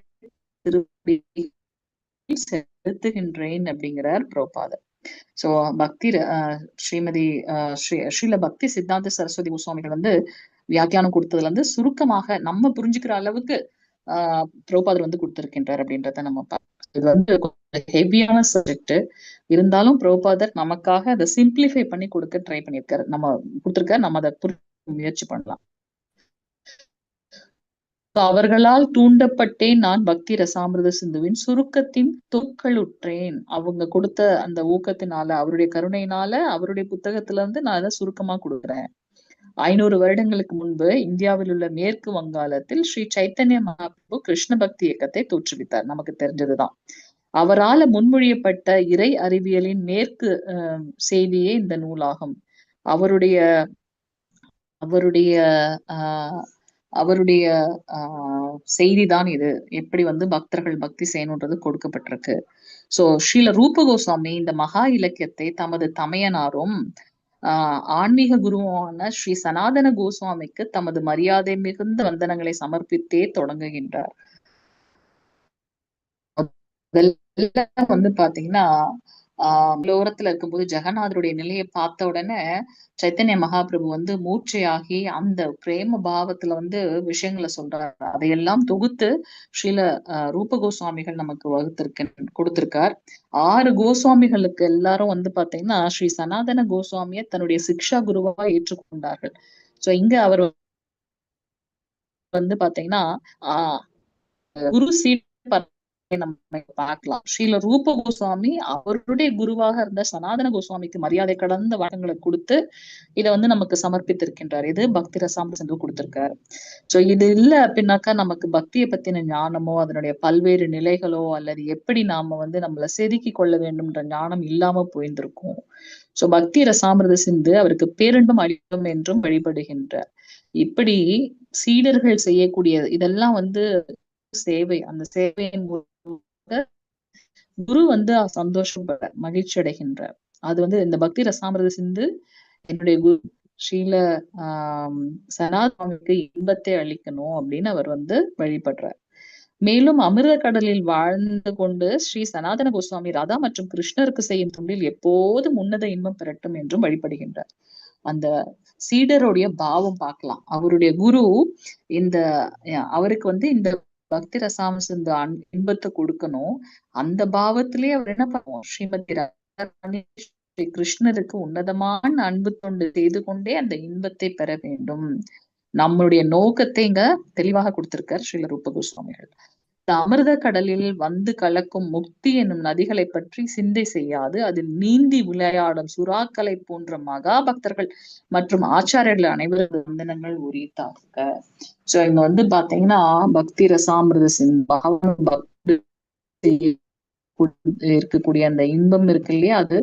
செலுத்துகின்றேன் அப்படிங்கிறார் பிரபுபாதர். சோ பக்தி ஸ்ரீமதி ஸ்ரீல பக்தி சித்தாந்த சரஸ்வதி கோஸ்வாமிகள் வந்து வியாக்கியானம் கொடுத்ததுல இருந்து சுருக்கமாக நம்ம புரிஞ்சுக்கிற அளவுக்கு பிரபுபாதர் வந்து கொடுத்திருக்கின்றார் அப்படின்றத நம்ம இது வந்து ஹெவியான சப்ஜெக்ட் இருந்தாலும் பிரபுபாதர் நமக்காக அதை சிம்பிளிஃபை பண்ணி கொடுக்க ட்ரை பண்ணியிருக்காரு, நம்ம கொடுத்திருக்காரு, நம்ம அதை முயற்சி பண்ணலாம். அவர்களால் தூண்டப்பட்டேன் நான் பக்தி ரசாமிருத சிந்துவின் சுருக்கத்தின் தொற்களுற்றேன். அவங்க கொடுத்த அந்த ஊக்கத்தினால, அவருடைய கருணையினால, அவருடைய புத்தகத்துல இருந்து நான் அதை சுருக்கமா கொடுக்குறேன். 500 வருடங்களுக்கு முன்பு இந்தியாவில் உள்ள மேற்கு வங்காளத்தில் ஸ்ரீ சைத்தன்ய மகாபிரபு கிருஷ்ண பக்தி இயக்கத்தை தோற்றுவித்தார், நமக்கு தெரிஞ்சதுதான். அவரால் முன்மொழியப்பட்ட இறை அறிவியலின் மேற்கு செய்தியே இந்த நூலாகும். அவருடைய செய்திதான் இது, எப்படி வந்து பக்தர்கள் பக்தி செய்யணுன்றது கொடுக்கப்பட்டிருக்கு. சோ ஸ்ரீல ரூப கோஸ்வாமி இந்த மகா இலக்கியத்தை தமது தமையனாரும் ஆன்மீக குருவான ஸ்ரீ சனாதன கோஸ்வாமிக்கு தமது மரியாதை மிகுந்த வந்தனங்களை சமர்ப்பித்தே தொடங்குகின்றார். அதெல்லாம் வந்து பாத்தீங்கன்னா ஓரத்துல இருக்கும்போது ஜெகநாதருடைய நிலையை பார்த்த உடனே சைத்தன்ய மகாபிரபு வந்து மூர்ச்சையாகி அந்த பிரேம பாவத்துல வந்து விஷயங்களை சொல்றாரு. அதையெல்லாம் தொகுத்து ஸ்ரீல ரூப கோஸ்வாமிகள் நமக்கு கொடுத்திருக்கார். 6 கோஸ்வாமிகளுக்கு எல்லாரும் வந்து பாத்தீங்கன்னா ஸ்ரீ சனாதன கோஸ்வாமியை தன்னுடைய சிக்ஷா குருவா ஏற்றுக்கொண்டார்கள். சோ இங்க அவர் வந்து பாத்தீங்கன்னா ஆஹ் குரு சீட் நம்ம பார்க்கலாம். ஸ்ரீல ரூப கோஸ்வாமி அவருடைய குருவாக இருந்த சனாதன கோஸ்வாமிக்கு மரியாதை கடந்த வழக்கங்களை கொடுத்து இதை வந்து நமக்கு சமர்ப்பித்திருக்கின்றார். இது பக்தி ரசாமிர்த சிந்து கொடுத்திருக்காரு. சோ இது இல்ல அப்படின்னாக்கா நமக்கு பக்தியை பத்தின ஞானமோ அதனுடைய பல்வேறு நிலைகளோ அல்லது எப்படி நாம வந்து நம்மளை செதுக்கி கொள்ள வேண்டும்ன்ற ஞானம் இல்லாம போயிருந்திருக்கும். சோ பக்தி ரசாமிர்த சிந்து அவருக்கு பேரின்பம் அளிக்கும் என்றும் வழிபடுகின்றார். இப்படி சீடர்கள் செய்யக்கூடிய இதெல்லாம் வந்து சேவை. அந்த சேவையின் குரு வந்து சந்தோஷப்பட மகிழ்ச்சி அடைகின்றார். அது வந்து இந்த பக்தி ரசாமிர்த சிந்து என்னுடைய குரு ஸ்ரீல சனாதனுக்கு இன்பத்தை அளிக்கணும் அப்படின்னு அவர் வந்து வழிபடுறார். மேலும் அமிர்த கடலில் வாழ்ந்து கொண்டு ஸ்ரீ சனாதன கோஸ்வாமி ராதா மற்றும் கிருஷ்ணருக்கு செய்யும் தொண்டில் எப்போதும் உன்னத இன்பம் பெறட்டும் என்றும் வழிபடுகின்றார். அந்த சீடருடைய பாவம் பார்க்கலாம். அவருடைய குரு இந்த அவருக்கு வந்து இந்த பக்தி ரசாமிர்த இன்பத்தை கொடுக்கணும். அந்த பாவத்திலே அவர் என்ன பண்ணுவோம், ஸ்ரீமதி ஸ்ரீ கிருஷ்ணருக்கு உன்னதமான அன்பு தொண்டு செய்து கொண்டே அந்த இன்பத்தை பெற வேண்டும். நம்மளுடைய நோக்கத்தை இங்க தெளிவாக கொடுத்திருக்கார் ஸ்ரீல ரூப கோஸ்வாமிகள். அமிர்த கடலில் வந்து கலக்கும் முக்தி என்னும் நதிகளை பற்றி சிந்தை செய்யாது அதில் நீந்தி விளையாடும் சுறாக்களை போன்ற மகா பக்தர்கள் மற்றும் ஆச்சாரியர்கள் அனைவரது வந்தனங்கள் உரித்தாக்க. சோ இங்க வந்து பாத்தீங்கன்னா பக்தி ரசாமிர்த சிந்து இருக்கக்கூடிய அந்த இன்பம் இருக்கு இல்லையா, அது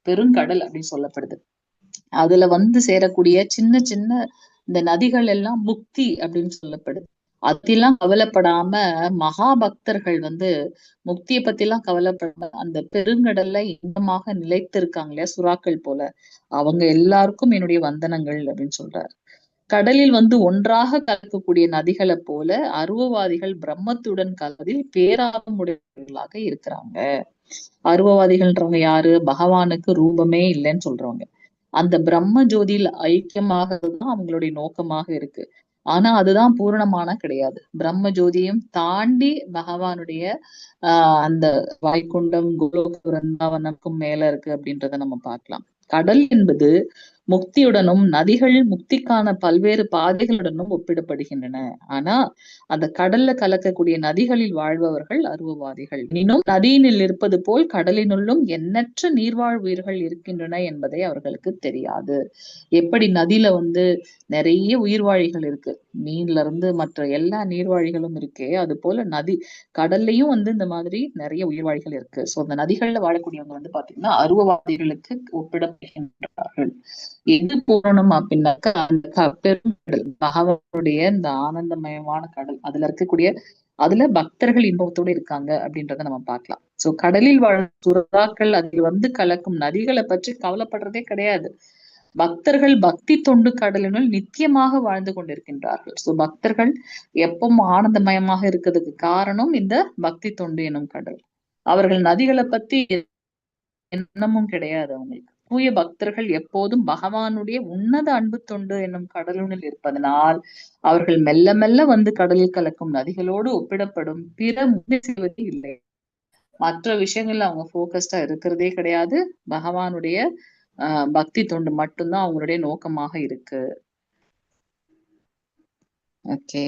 பெருங்கடல் அப்படின்னு சொல்லப்படுது. அதுல வந்து சேரக்கூடிய சின்ன சின்ன இந்த நதிகள் எல்லாம் முக்தி அப்படின்னு சொல்லப்படுது. அதெல்லாம் கவலைப்படாம மகா பக்தர்கள் வந்து முக்தியை பத்தி எல்லாம் கவலைப்படாம அந்த பெருங்கடல்ல இன்பமாக நிலைத்து இருக்காங்க இல்லையா சுறாக்கள் போல, அவங்க எல்லாருக்கும் என்னுடைய வந்தனங்கள் அப்படின்னு சொல்றாரு. கடலில் வந்து ஒன்றாக கலக்கக்கூடிய நதிகளை போல அருவவாதிகள் பிரம்மத்துடன் கலவதில் பேராபமுடையவர்களாக இருக்கிறாங்க. அருவவாதிகள்ன்றவங்க யாரு, பகவானுக்கு ரூபமே இல்லைன்னு சொல்றவங்க. அந்த பிரம்ம ஜோதியில் ஐக்கியமாகதான் அவங்களுடைய நோக்கமாக இருக்கு. ஆனா அதுதான் பூரணமான கிடையாது. பிரம்ம ஜோதியும் தாண்டி பகவானுடைய அந்த வைகுண்டம் கோலோக விருந்தாவனக்கும் மேல இருக்கு அப்படின்றத நம்ம பார்க்கலாம். கடல் என்பது முக்தியுடனும் நதிகள் முக்திக்கான பல்வேறு பாதைகளுடனும் ஒப்பிடப்படுகின்றன. ஆனா அந்த கடல்ல கலக்கக்கூடிய நதிகளில் வாழ்பவர்கள் அருவவாதிகள். இன்னும் நதியினில் இருப்பது போல் கடலினுள்ளும் எண்ணற்ற நீர்வாழ் உயிர்கள் இருக்கின்றன என்பதை அவர்களுக்கு தெரியாது. எப்படி நதியில வந்து நிறைய உயிர்வாழிகள் இருக்கு, மீன்ல இருந்து மற்ற எல்லா நீர்வாழிகளும் இருக்கே, அது போல கடல்லையும் வந்து இந்த மாதிரி நிறைய உயிர்வாழிகள் இருக்கு. சோ அந்த நதிகள்ல வாழக்கூடியவங்க வந்து பாத்தீங்கன்னா அருவவாதிகளுக்கு ஒப்பிடப்படுகின்றார்கள். எது பூரணம் அப்படின்னாக்கா அந்த பெருங்கடல் பகவானுடைய இந்த ஆனந்தமயமான கடல், அதுல பக்தர்கள் இன்பத்தோடு இருக்காங்க அப்படின்றத நம்ம பார்க்கலாம். சோ கடலில் வாழும் சுறாக்கள் அதில் வந்து கலக்கும் நதிகளை பற்றி கவலைப்படுறதே கிடையாது. பக்தர்கள் பக்தி தொண்டு கடலினுள் நித்தியமாக வாழ்ந்து கொண்டிருக்கின்றார்கள். சோ பக்தர்கள் எப்பவும் ஆனந்தமயமாக இருக்கிறதுக்கு காரணம் இந்த பக்தி தொண்டு எனும் கடல். அவர்கள் நதிகளை பத்தி எண்ணமும் கிடையாது அவங்களுக்கு. தூய பக்தர்கள் எப்போதும் பகவானுடைய உன்னத அன்பு தொண்டு என்னும் கடலுனில் இருப்பதனால் அவர்கள் மெல்ல மெல்ல வந்து கடலில் கலக்கும் நதிகளோடு ஒப்பிடப்படும் பிற செய்வது இல்லை. மற்ற விஷயங்கள்ல அவங்க போக்கஸ்டா இருக்கிறதே கிடையாது. பகவானுடைய பக்தி தொண்டு மட்டும்தான் அவங்களுடைய நோக்கமாக இருக்கு. Okay,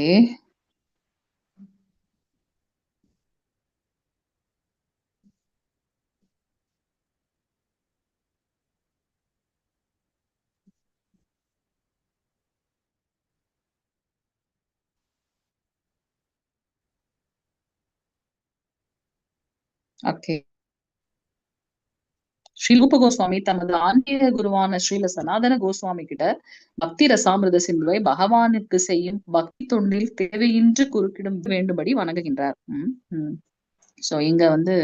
okay. ஸ்ரீ ரூப கோஸ்வாமி தமது ஆன்மீக குருவான ஸ்ரீல சனாதன கோஸ்வாமி கிட்ட பக்தி ரசாமிர்த சிந்துவை பகவானுக்கு செய்யும் பக்தி தொண்டில் தேவையின்றி குறுக்கிடும் வேண்டும்படி வணங்குகின்றார். சோ இங்க வந்து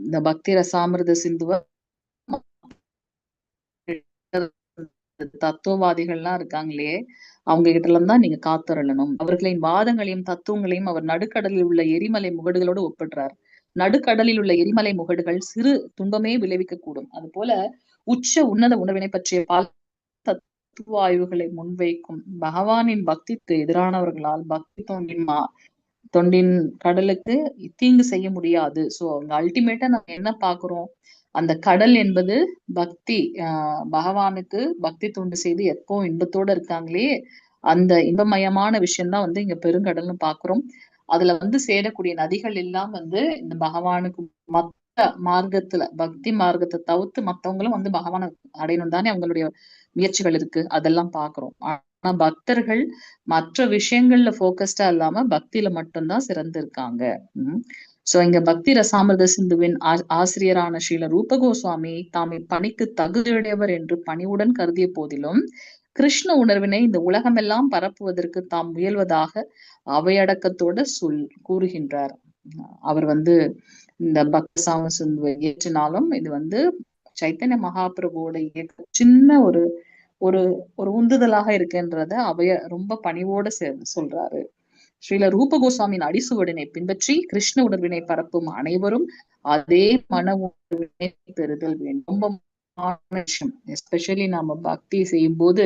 இந்த பக்தி ரசாமிர்த சிந்துவை தத்துவவாதிகள்லாம் இருக்காங்களே, அவங்க கிட்ட எல்லாம் தான் நீங்க காத்தருளணும். அவர்களின் வாதங்களையும் தத்துவங்களையும் அவர் நடுக்கடலில் உள்ள எரிமலை முகடுகளோடு ஒப்பிடுறார். நடுக்கடலில் உள்ள எரிமலை முகடுகள் சிறு துன்பமே விளைவிக்க கூடும். அது போல உச்ச உன்னத உணர்வினை பற்றிய பல தத்துவ ஆய்வுகளை முன்வைக்கும் பகவானின் பக்திக்கு எதிரானவர்களால் பக்தி தொண்டின் கடலுக்கு தீங்கு செய்ய முடியாது. சோ அங்க அல்டிமேட்டா நம்ம என்ன பாக்குறோம், அந்த கடல் என்பது பக்தி பகவானுக்கு பக்தி தொண்டு செய்து எப்பவும் இன்பத்தோட இருக்காங்களே, அந்த இன்பமயமான விஷயம்தான் வந்து இங்க பெருங்கடல்னு பாக்குறோம். அதுல வந்து சேரக்கூடிய நதிகள் எல்லாம் வந்து இந்த பகவானுக்கு மத்த மார்க்கத்துல பக்தி மார்க்கத்தை தவிர்த்து மத்தவங்களும் வந்து பகவானை அடையணும் தானே அவங்களுடைய முயற்சிகள் இருக்கு, அதெல்லாம் பாக்குறோம். ஆனா பக்தர்கள் மற்ற விஷயங்கள்ல போக்கஸ்டா இல்லாம பக்தியில மட்டும்தான் சிறந்து இருக்காங்க. சோ இங்க பக்தி ரசாமிர்த சிந்துவின் ஆசிரியரான ஸ்ரீல ரூப கோஸ்வாமி தாம் இப்பணிக்கு தகுதியுடையவர் என்று பணிவுடன் கருதிய போதிலும் கிருஷ்ண உணர்வினை இந்த உலகமெல்லாம் பரப்புவதற்கு தாம் முயல்வதாக அவையடக்கத்தோட கூறுகின்றார். அவர் வந்து இந்த பக்தி ரசாமிர்த சிந்துவை இயற்றினாலும் இது வந்து சைத்தன்ய மகாபிரபுவோட இயக்க சின்ன ஒரு ஒரு ஒரு உந்துதலாக இருக்குன்றத அவைய ரொம்ப பணிவோட சொல்றாரு. ஸ்ரீல ரூப கோஸ்வாமியின் அடிசுவடினை பின்பற்றி கிருஷ்ண உணர்வினை பரப்பும் அனைவரும் அதே மன உணர்வினை பெறுதல் வேண்டும். ரொம்ப விஷயம், எஸ்பெஷலி நம்ம பக்தி செய்யும் போது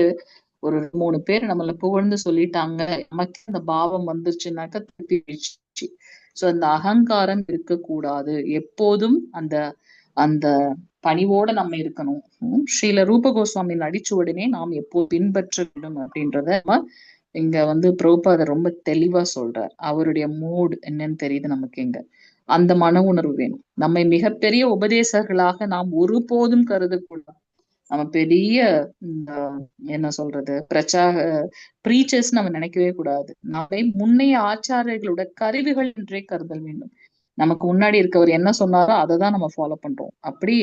ஒரு 3 பேர் நம்மள புகழ்ந்து சொல்லிட்டாங்க, நமக்கு அந்த பாவம் வந்துருச்சுனாக்க திருப்பி. சோ அந்த அகங்காரம் இருக்கக்கூடாது, எப்போதும் அந்த அந்த பணிவோட நம்ம இருக்கணும். ஸ்ரீல ரூப கோஸ்வாமியின் அடிச்சுவடனே நாம் எப்போ பின்பற்ற வேண்டும் அப்படின்றத இங்க வந்து பிரபுபாத ரொம்ப தெளிவா சொல்றார். அவருடைய மூட் என்னன்னு தெரியுது நமக்கு. இங்க அந்த மன உணர்வு வேணும். நம்மை மிகப்பெரிய உபதேசர்களாக நாம் ஒருபோதும் கருதக்கூடாது. நம்ம பெரிய என்ன சொல்றது பிரீச்சர்ஸ் நம்ம நினைக்கவே கூடாது. நம்மை முன்னைய ஆச்சாரியர்களோட கருவிகள் என்றே கருதல் வேண்டும். நமக்கு முன்னாடி இருக்கவர் என்ன சொன்னாரோ அதை தான் நம்ம ஃபாலோ பண்றோம். அப்படி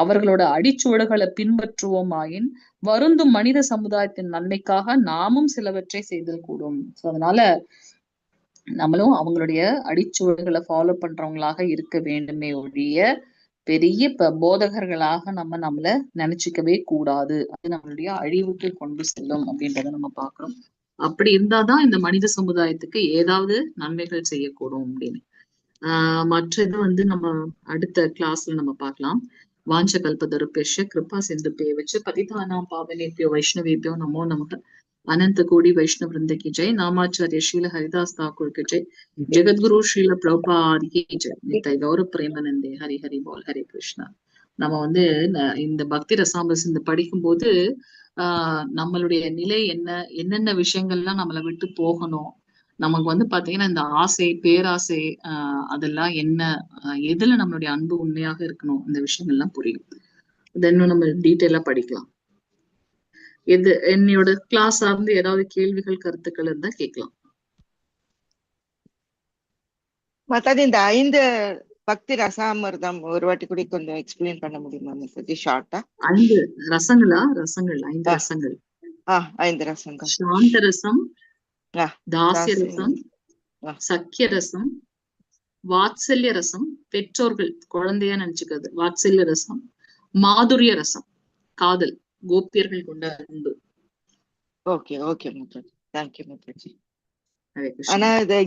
அவர்களோட அடிச்சுவடுகளை பின்பற்றுவோமாயின் வருந்தும் மனித சமுதாயத்தின் நன்மைக்காக நாமும் சிலவற்றை செய்தல் கூடும். ஸோ அதனால நம்மளும் அவங்களுடைய அடிச்சுவடுகளை ஃபாலோ பண்றவங்களாக இருக்க வேண்டுமே ஒழிய பெரிய போதகர்களாக நம்மள நினைச்சுக்கவே கூடாது. அது நம்மளுடைய அழிவுக்கு கொண்டு செல்லும் அப்படின்றத நம்ம பாக்குறோம். அப்படி இருந்தாதான் இந்த மனித சமுதாயத்துக்கு ஏதாவது நன்மைகள் செய்யக்கூடும் அப்படின்னு. மற்றது வந்து நம்ம அடுத்த கிளாஸ்ல நம்ம பார்க்கலாம். வாஞ்ச கல்பதருப்பேஷ கிருபா சிந்துப்பே வச்சு பதிதானாம் பாவனேபியோ வைஷ்ணவேபியோ நமோ நமக अनंत कोटि वैष्णव वृंद की जय। नामाचार्य श्रील हरिदास ठाकुर की जय। जगद्गुरु श्रील प्रभुपाद की जय। नित्य गौरव प्रेमानंदे हरि हरि बोल हरे कृष्णा। நம்ம வந்து இந்த பக்தி ரசாமிர்த சிந்து படிக்கும் போது நம்மளுடைய நிலை என்னென்ன விஷயங்கள்லாம் நம்மளை விட்டு போகணும், நமக்கு வந்து பாத்தீங்கன்னா இந்த ஆசை பேராசை அதெல்லாம் என்ன, எதுல நம்மளுடைய அன்பு உண்மையாக இருக்கணும், இந்த விஷயங்கள்லாம் புரியும். இன்னும் நம்ம டீட்டெயிலா படிக்கலாம். என்னோட கிளாஸ் சார்ந்து ஏதாவது கேள்விகள் கருத்துக்கள் இருந்தா கேட்கலாம். மத்தாது இந்த 5 பக்தி ரசாமிர்தம் ஒரு வாட்டி கூட கொஞ்சம் எக்ஸ்பிளைன் பண்ண முடியுமா மத்தாது ஷார்ட்டா? 5 ரசங்களா? ரசங்கள் 5 ரசங்கள். 5 ரசங்கள். சாந்த ரசம், தாசிய ரசம், சக்கிய ரசம், வாத்சல்ய ரசம், பெற்றோர்கள் குழந்தையா நினைச்சுக்கிறது வாத்சல்ய ரசம், மாதுரிய ரசம் காதல், கோபியர்கள் கொண்ட அன்பு. ஓகே ஓகே முத்தாஜி, தேங்க்யூ முத்தாஜி. ஆனா இது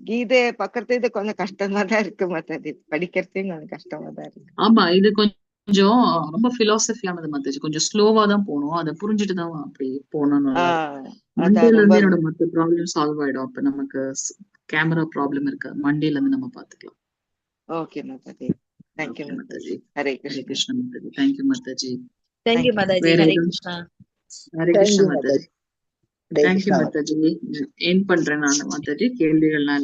கீதை பக்கத்து இது கொஞ்சம் கஷ்டமா தான் இருக்கு மத்தாஜி, படிக்கிறதே கொஞ்சம் கஷ்டமா தான் இருக்கு. ஆமா, இது கொஞ்சம் ரொம்ப பிலாசபியானது மத்தாஜி, கொஞ்சம் ஸ்லோவா தான் போகணும், அதை புரிஞ்சுட்டு தான் அப்படி போகணும். மண்டேல இருந்து என்னோட மற்ற ப்ராப்ளம் சால்வ் ஆயிடும். அப்ப நமக்கு கேமரா ப்ராப்ளம் இருக்கு, மண்டேல இருந்து நம்ம பாத்துக்கலாம். Okay Mataji, thank you Mataji. Hare Krishna Mataji. Thank you Mataji. Thank you Mataji. Hare Krishna. Hare Krishna Mataji. Thank you Mataji. ஏன் பண்றேன் நான் மாதாஜி, கேள்விகள்